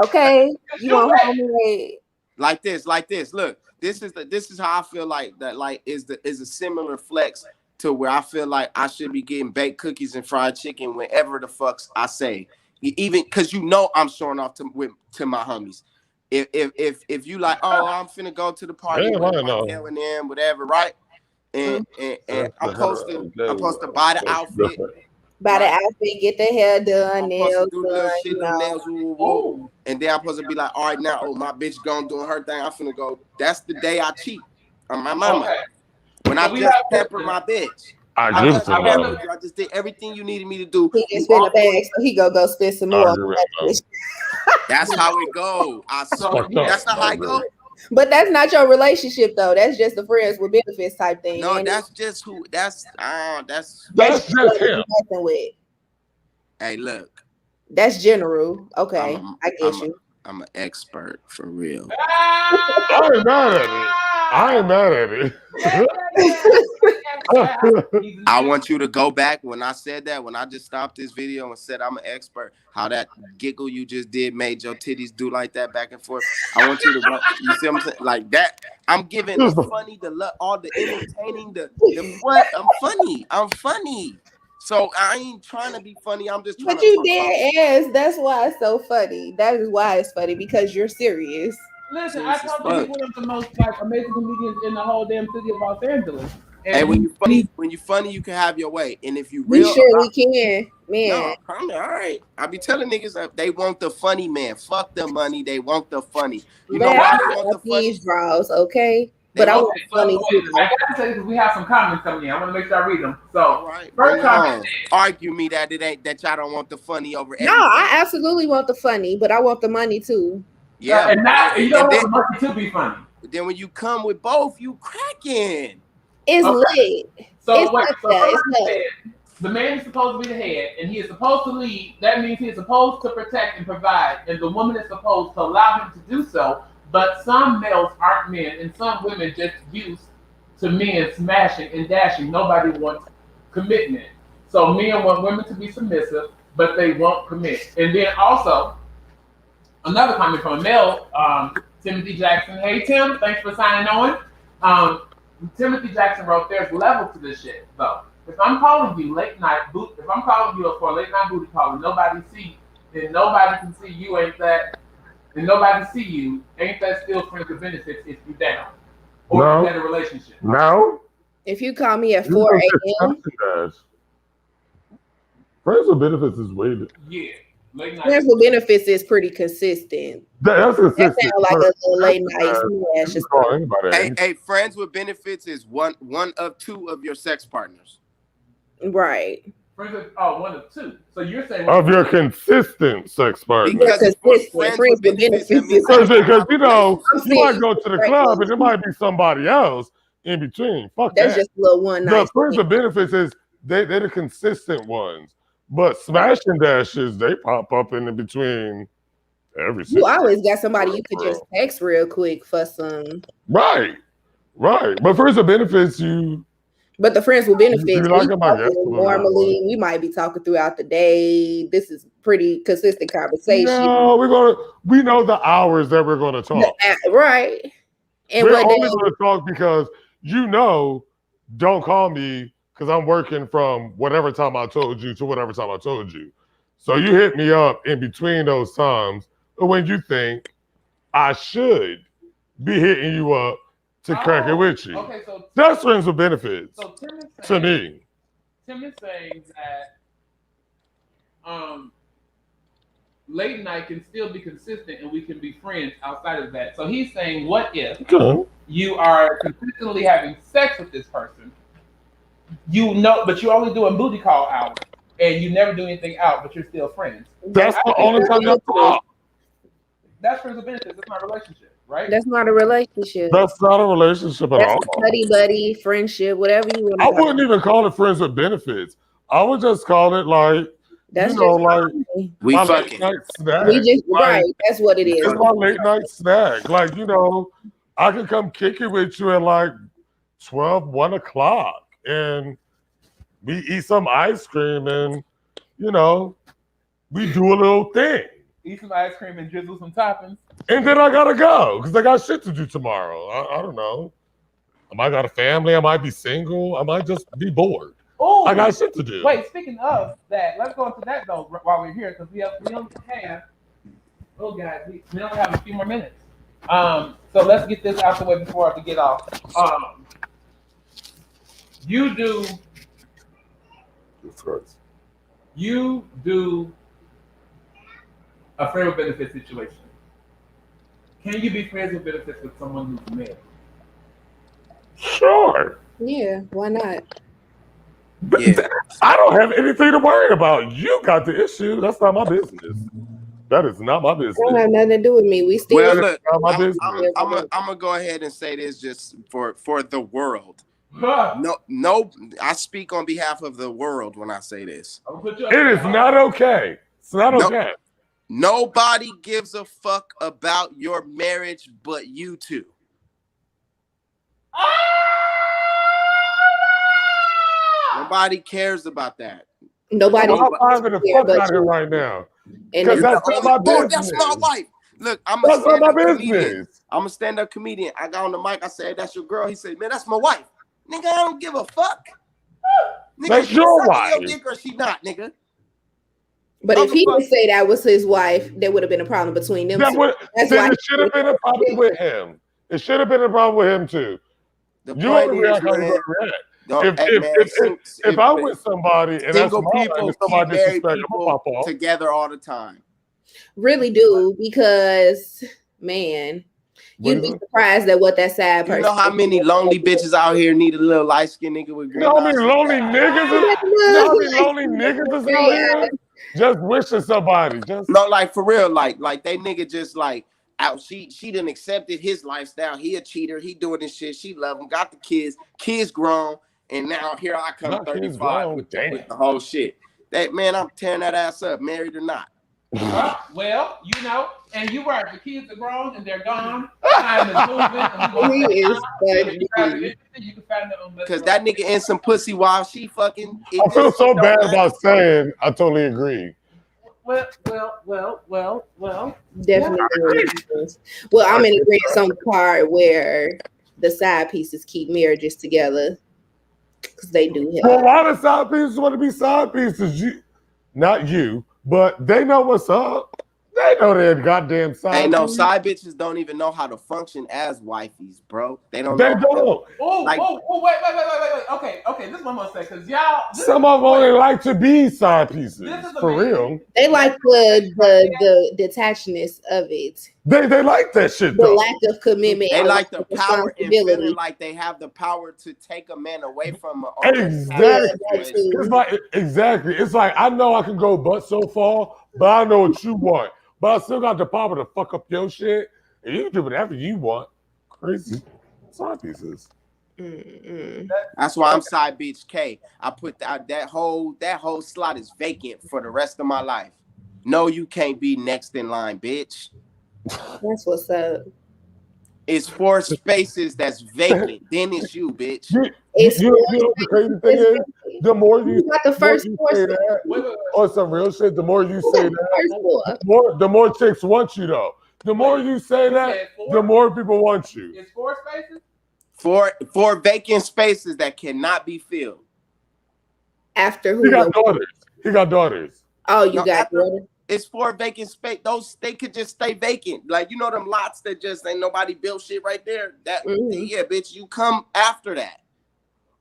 Okay, you want homemade? Like this. Look, this is how I feel like that. Like is a similar flex to where I feel like I should be getting baked cookies and fried chicken whenever the fucks I say, even because you know I'm showing off to my homies. If you like, oh, I'm finna go to the party with them, whatever, right? And I'm supposed to buy the outfit. Buy the outfit, get the hair done, nails done, and then I'm supposed to be like, all right, now, my bitch gone doing her thing. I'm finna go. That's the day I cheat on my mama. Okay. When I just peppered my bitch. I just did everything you needed me to do. He can spend a bag, so he go spend some more. That's how it go. That's not how it go. But that's not your relationship though. That's just the friends with benefits type thing. No, that's just who. That's just him. With. Hey, look. That's general. Okay, I get you. I'm an expert for real. I ain't mad at it. I want you to go back when I said that, when I just stopped this video and said I'm an expert, how that giggle you just did made your titties do like that back and forth. I want you to go, you see what I'm saying? Like that. I'm giving the funny, all the entertaining, the what? I'm funny. So I ain't trying to be funny. I'm just trying But you did ask. That's why it's so funny. That is why it's funny, because you're serious. Listen, I told you he's one of the most amazing comedians in the whole damn city of Los Angeles. And when you funny, you can have your way. And if you real, we surely can, man. No, all right. I be telling niggas that they want the funny man. Fuck the money. They want the funny. You know why they want the funny? Draws, okay. But I want funny too. I gotta say, because we have some comments coming in. I want to make sure I read them. So, first comment, argue me that it ain't that y'all don't want the funny over everything. No, I absolutely want the funny, but I want the money too. Yeah, and now you don't want the money to be funny. But then when you come with both, you cracking. It's lit. So it's wait, the man is supposed to be the head, and he is supposed to lead. That means he is supposed to protect and provide, and the woman is supposed to allow him to do so. But some males aren't men, and some women just used to men smashing and dashing. Nobody wants commitment. So men want women to be submissive, but they won't commit. And then also, another comment from a male, Timothy Jackson. Hey Tim, thanks for signing on. Timothy Jackson wrote, "There's level to this shit, though. If I'm calling you late night if I'm calling you for a late night booty call and nobody can see you, and nobody see you, ain't that still friends with benefits if you down or No. you had a relationship?" No. If you call me at 4 a.m., Friends with benefits is way. Yeah, late night. friends with benefits is pretty consistent. That's That consistent. sounds like a little late night smash. You can call anybody. Hey, friends with benefits is one of two of your sex partners. Right. Friends with, one of two. So you're saying Of your consistent sex partner. Because Because friends friends with with benefits, benefits that means is- Because you know, I'm you might saying, go to the right. club and there might be somebody else in between. Fuck That's that. just a little one The night. friends with benefits is they're the consistent ones. But smash and dashes, they pop up in between every You single always got somebody you could Bro. just text real quick for some. Right. But friends with benefits, But the friends with benefits, You we like them, I guess, talking normally, we might be talking throughout the day. This is pretty consistent conversation. no, we know the hours that we're gonna talk. Right. And We're what only day, gonna talk because don't call me because I'm working from whatever time I told you to whatever time I told you. So you hit me up in between those times when you think I should be hitting you up to crack it with you. Okay, so That's friends with benefits Tim is to saying, me. Tim is saying that late night can still be consistent and we can be friends outside of that. So he's saying, what if Okay. you are consistently having sex with this person, but you're only doing booty call hours and you never do anything out, but you're still friends? That's the only time y'all talk. That's friends with benefits. That's not a relationship, right? that's not a relationship. That's not a relationship at That's all. a buddy, friendship, whatever you want to I call wouldn't it. even call it friends with benefits. I would just call it like, That's you know, just like fine. We my late fucking. night snack. We just Like, right. That's what it is. It's my late night snack. Like, you know, I could come kick it with you at like 12, 1 o'clock and we eat some ice cream and, you know, we do a little thing. Eat some ice cream and drizzle some toppings. And then I gotta go because I got shit to do tomorrow. I don't know. I might got a family. I might be single. I might just be bored. Oh, I got shit to do. wait. Speaking of that, let's go into that though while we're here because we only have. Oh guys, we only have a few more minutes. So let's get this out the way before we get off. You do a friend with benefit situation. Can you be friends with benefits with someone who's married? Sure. Yeah, why not? But Yeah. I don't have anything to worry about. You got the issue. That's not my business. That is not my business. It don't have nothing to do with me. We still Well, look, Not my I'm business. gonna go ahead and say this just for the world. Huh. No, I speak on behalf of the world when I say this. I'm gonna put you up It there. is not okay. It's not Nope. okay. Nobody gives a fuck about your marriage but you two. Nobody cares about that. nobody. I'm driving the Yeah, fuck but out here you- right now. And Because it's- that's not my Dude, that's my business. wife. Look, I'm a That's not my stand-up comedian. business. I'm a stand-up comedian. I got on the mic. I said, "That's your girl." He said, "Man, that's my wife." Nigga, I don't give a fuck. Nigga, That's she your sucking wife. Your dick or she not, nigga. but if he Motherfucker. would say that was his wife, there would have been a problem between them. That two. would, That's then why it should have been a problem with him. It should have been a problem with him too. The You point only is, react how you're man, gonna react. don't- If- hey, if- man, if- If I'm with somebody and that's single mine, people and keep somebody married disrespect, I'm gonna pop people off. together all the time. really do because man, What you'd is be it? surprised at what that sad You person. know how many lonely bitches out here need a little light skinned nigga with You green know how many eyes? lonely niggas is? You know how many lonely niggas is out here? Just wishing somebody. Just No, like for real, like they nigga just like out. She done accepted his lifestyle. He a cheater. He doing this shit. She love him. Got the kids. Kids grown. And now here I come, Not kids 35 grown, with damn. the whole shit. That man, I'm tearing that ass up, married or not. Well, you know, and you're right. The kids are grown and they're gone. Time is moving. He is funny. You can find it on Because that nigga in some pussy while she fucking. I feel so bad about saying I totally agree. Well. definitely. Well, I'm in agreement on the part where the side pieces keep marriages together because they do Well, a help. lot of side pieces want to be side pieces. Not you, but they know what's up. They know they're goddamn side. Hey, no, pieces. side bitches don't even know how to function as wifeys, bro. They don't. They know don't. Wait. Okay. This one more say, because y'all. Some of them only like to be side pieces. This is For amazing. real. They like the detachedness of it, They like that shit the though. lack of commitment. They and like the lack of power and responsibility. feeling like they have the power to take a man away from a Exactly. It's like exactly. It's like I know I can go but so far, but I know what you want. But I still got the power to fuck up your shit, and you can do whatever you want. Crazy side pieces. Mm-mm. That's why I'm side bitch K. I put that whole slot is vacant for the rest of my life. No, you can't be next in line, bitch. That's what's up. It's 4 spaces that's vacant. Then it's you, bitch. It's You know what the crazy thing is? The more you got the first say four. that, or some real shit, the more you Who say got the that, first four? the more chicks want you though. The more you say that, the more people want you. It's 4 spaces? 4 vacant spaces that cannot be filled. After who? He got daughters. He got daughters. Oh, you No, got after- daughter. It's 4 vacant space. Those they could just stay vacant. Like, you know them lots that just ain't nobody built shit right there. That yeah, bitch, you come after that.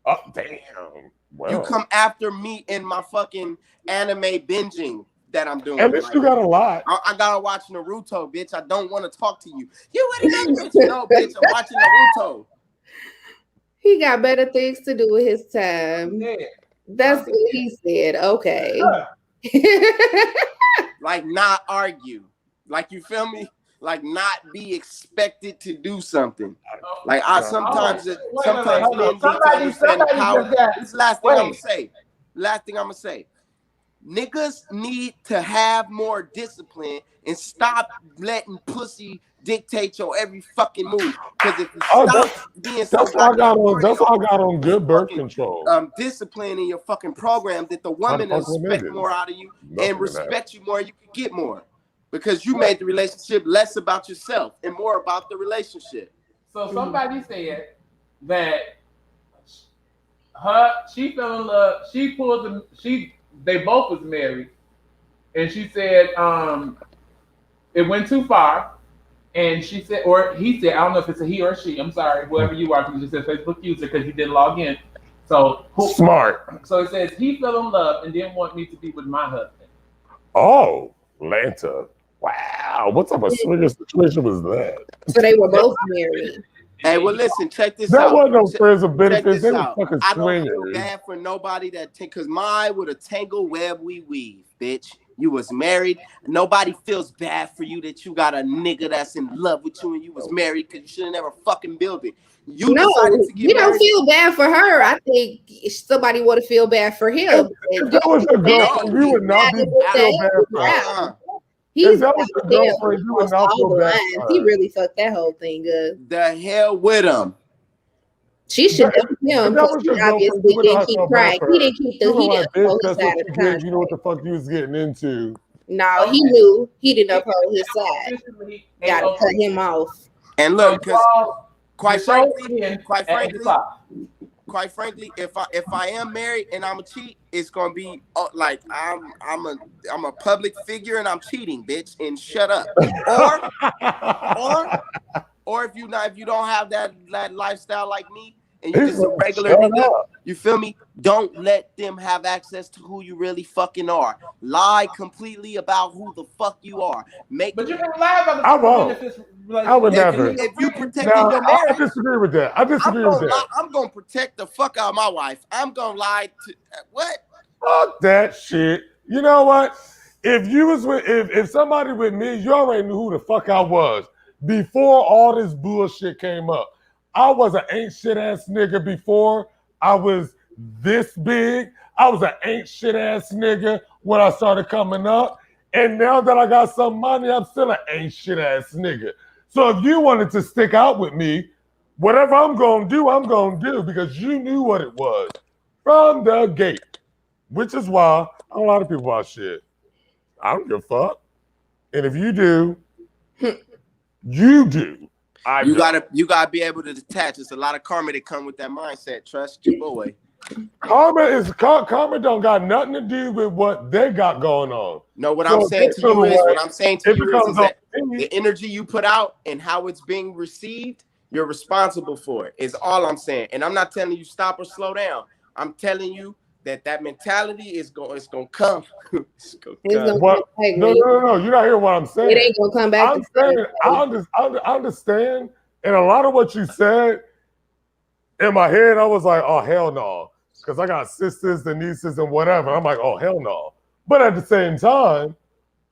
Oh damn. Well, You come after me in my fucking anime binging that I'm doing. at least you got a lot. I gotta watch Naruto, bitch. I don't want to talk to you. You already know, bitch. No, bitch. I'm watching Naruto. He got better things to do with his time. Yeah. That's what he said. Okay. Like, not argue. Like, you feel me? Like, not be expected to do something. Like, I sometimes men need to understand the power. This is the last thing I'm gonna say. Last thing I'm gonna say. Niggas need to have more discipline and stop letting pussy dictate your every fucking move. Because if you stop being so That's why I got on good birth control. Discipline in your fucking program, that the woman will expect more out of you and respect you more, you can get more. Because you made the relationship less about yourself and more about the relationship. So somebody said that she fell in love. They both was married, and she said it went too far. And she said, or he said, I don't know if it's a he or she. I'm sorry, whoever you are, because you just said Facebook user because you didn't log in. So smart. So it says he fell in love and didn't want me to be with my husband. Oh, Lanta. Wow, what type of swinger situation was that? So they were both married. Hey, well, listen, check this That out. wasn't no friends of benefits. They were out. fucking I don't swingers. feel bad for nobody that because mine with a tangle web we weave, bitch. You was married. Nobody feels bad for you that you got a nigga that's in love with you and you was married because you should have never fucking built it. You decided to get you don't married. feel bad for her. I think somebody would have feel bad for him. If that was your girlfriend, you would not feel bad for her. He's that was your girlfriend, you would not feel bad for her. He really fucked that whole thing up. The hell with him. She should dump him because he obviously didn't keep crying. He didn't keep the he didn't uphold his side of the contract. You know what the fuck you was getting into. No, he knew he didn't uphold his side. Gotta cut him off. And look, because quite frankly, if I am married and I'm a cheat, it's gonna be like I'm a public figure and I'm cheating, bitch, and shut up. Or if you don't have that lifestyle like me and you're just a regular nigga, you feel me? Don't let them have access to who you really fucking are. Lie completely about who the fuck you are. But you can lie about the I won't. I would never. If you protecting your marriage, I disagree with that. I disagree with that. I'm gonna protect the fuck out of my wife. I'm gonna lie to what? Fuck that shit. You know what? If you was with if somebody with me, you already knew who the fuck I was before all this bullshit came up. I was an ain't shit ass nigga before I was this big. I was an ain't shit ass nigga when I started coming up. And now that I got some money, I'm still an ain't shit ass nigga. So if you wanted to stick out with me, whatever I'm going to do because you knew what it was from the gate, which is why a lot of people about shit. I don't give a fuck. And if you do, you do. You gotta be able to detach. There's a lot of karma that come with that mindset. Trust your boy. Karma don't got nothing to do with what they got going on. No, what I'm saying to you is that the energy you put out and how it's being received, you're responsible for it. Is all I'm saying. And I'm not telling you stop or slow down. I'm telling you that mentality is going to come. It's gonna come. No. You're not hearing what I'm saying. It ain't gonna come back. I'm saying I understand, and a lot of what you said in my head, I was like, oh hell no, because I got sisters and nieces and whatever. I'm like, oh hell no. But at the same time,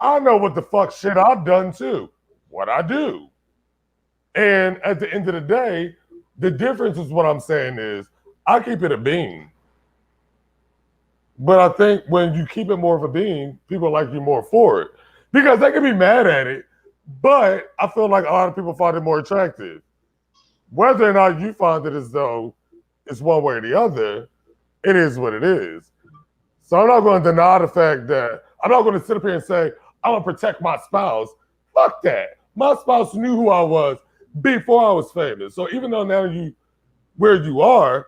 I know what the fuck shit I've done too. What I do, and at the end of the day, the difference is what I'm saying is I keep it a bean. But I think when you keep it more of a bean, people like you more for it. Because they can be mad at it, but I feel like a lot of people find it more attractive. Whether or not you find it as though it's one way or the other, it is what it is. So I'm not going to deny the fact that I'm not going to sit up here and say, I'm going to protect my spouse. Fuck that. My spouse knew who I was before I was famous. So even though now where you are,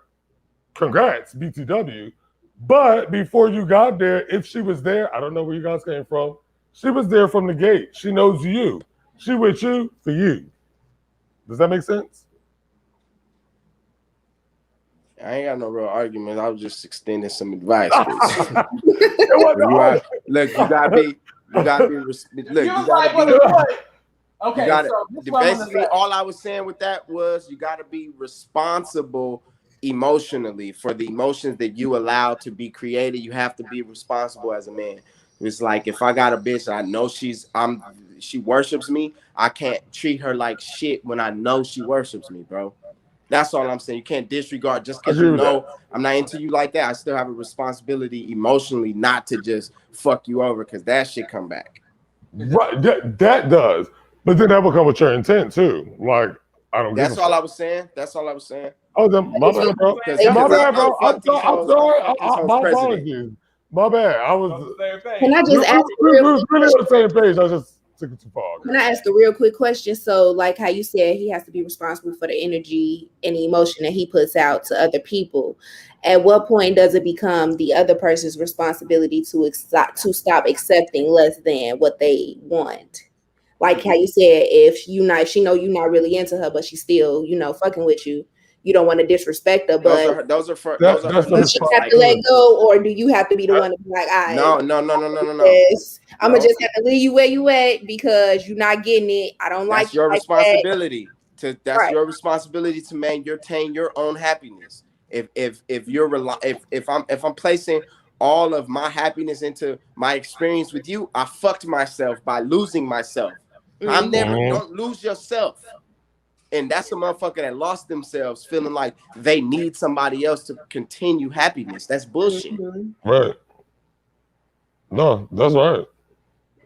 congrats, BTW. But before you got there, if she was there, I don't know where you guys came from. She was there from the gate. She knows you. She with you for you. Does that make sense? I ain't got no real argument. I was just extending some advice. Look, you gotta be. Okay, basically all I was saying with that was you gotta be responsible emotionally for the emotions that you allow to be created. You have to be responsible as a man. It's like if I got a bitch, I know she worships me. I can't treat her like shit when I know she worships me, bro. That's all I'm saying. You can't disregard just because you know I'm not into you like that. I still have a responsibility emotionally not to just fuck you over because that shit come back. Right, that does. But then that will come with your intent too. Like I don't. That's all I was saying. That's all I was saying. Oh, then my bad, bro. My bad, bro. I'm sorry. My apologies. My bad. I was. Can I just ask? We was really on the same page. I just took it too far. Can I ask a real quick question? So, like how you said, he has to be responsible for the energy and the emotion that he puts out to other people. At what point does it become the other person's responsibility to stop accepting less than what they want? Like how you said, if she know you're not really into her, but she's still, fucking with you. You don't want to disrespect her, but those are she have to let go, or do you have to be the one to be like, no. Yes, I'm gonna just have to leave you where you at because you're not getting it. I don't like. That's your responsibility. That's your responsibility to maintain your own happiness. If I'm placing all of my happiness into my experience with you, I fucked myself by losing myself. I'm never don't lose yourself. And that's a motherfucker that lost themselves feeling like they need somebody else to continue happiness. That's bullshit. Right. No, that's right.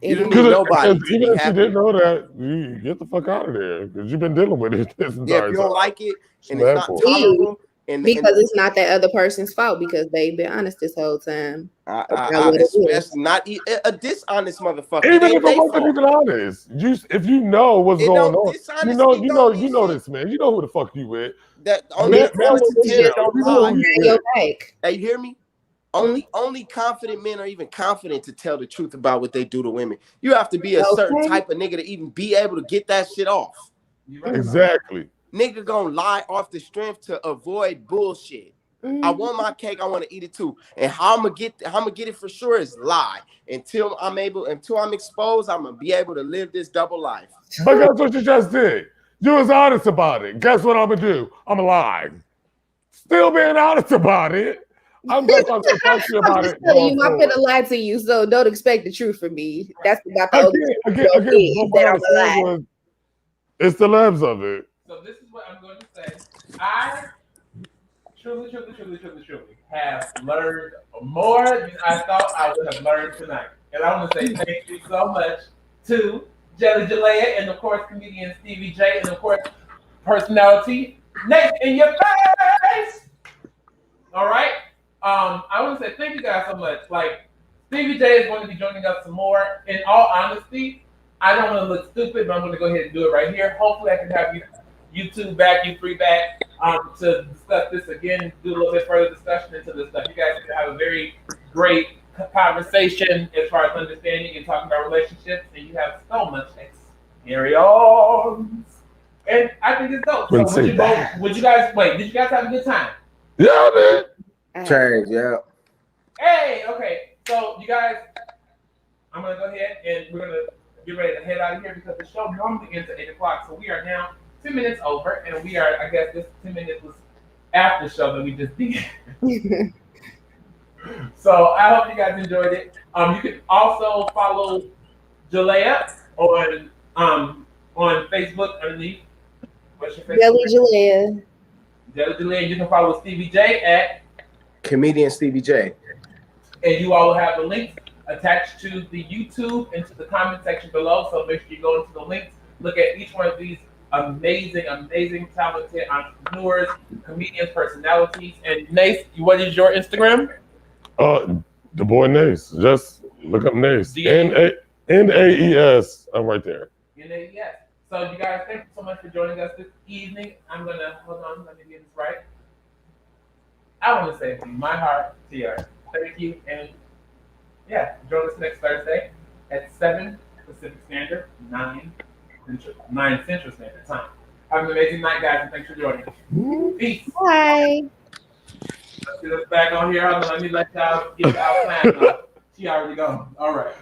You don't need nobody. Even if you didn't know that, you get the fuck out of there because you've been dealing with it this entire if you don't like it and it's not tolerable. Because it's not that other person's fault because they've been honest this whole time. It's not a dishonest motherfucker. Even if it wasn't even honest, if you know what's going on, you know this man. You know who the fuck you with. That only Hey, you hear me? Only confident men are even confident to tell the truth about what they do to women. You have to be a certain type of nigga to even be able to get that shit off. Exactly. Nigga gonna lie off the strength to avoid bullshit. I want my cake, I want to eat it too. And how I'm gonna get it for sure is lie. Until I'm exposed, I'm gonna be able to live this double life. But guess what you just did? You was honest about it. Guess what I'm gonna do? I'm gonna lie. Still being honest about it. I'm just gonna talk to you about it. I'm gonna lie to you, so don't expect the truth from me. That's about the again. It's the labs of it. So this is what I'm going to say. I truly have learned more than I thought I would have learned tonight. And I want to say thank you so much to Jelly Jalea and of course comedian Stevie J and of course personality Nate in your face. All right. I want to say thank you guys so much. Like Stevie J is going to be joining us some more. In all honesty, I don't want to look stupid, but I'm going to go ahead and do it right here. Hopefully, I can have you two back, you three back, to discuss this again, do a little bit further discussion into this stuff. You guys can have a very great conversation as far as understanding and talking about relationships, and you have so much experience. And I think it's dope. So would you guys wait? Did you guys have a good time? Yeah, man. Change, yeah. Hey, okay. So you guys, I'm gonna go ahead and we're gonna get ready to head out of here because the show normally ends at 8 o'clock. So we are now 2 minutes over, and we are. I guess this 2 minutes was after the show that we just did. So I hope you guys enjoyed it. You can also follow Jalea on Facebook underneath. What's your Facebook? Jelly Jalea. Jelly Jalea. You can follow Stevie J at Comedian Stevie J. And you all will have the links attached to the YouTube and to the comment section below. So make sure you go into the links, look at each one of these amazing, talented entrepreneurs, comedians, personalities. And Nace, what is your Instagram? The boy Nace. Just look up Nace. Naes. I'm right there. Naes. So you guys, thank you so much for joining us this evening. I'm gonna hold on, let me get this right. I want to say from my heart to yours, thank you, and yeah, join us next Thursday at 7 Pacific Standard, 9 Central Standard Time. Have an amazing night, guys, and thanks for joining. Peace. Bye. Let's get us back on here. Let me let y'all get outside. She already gone. All right.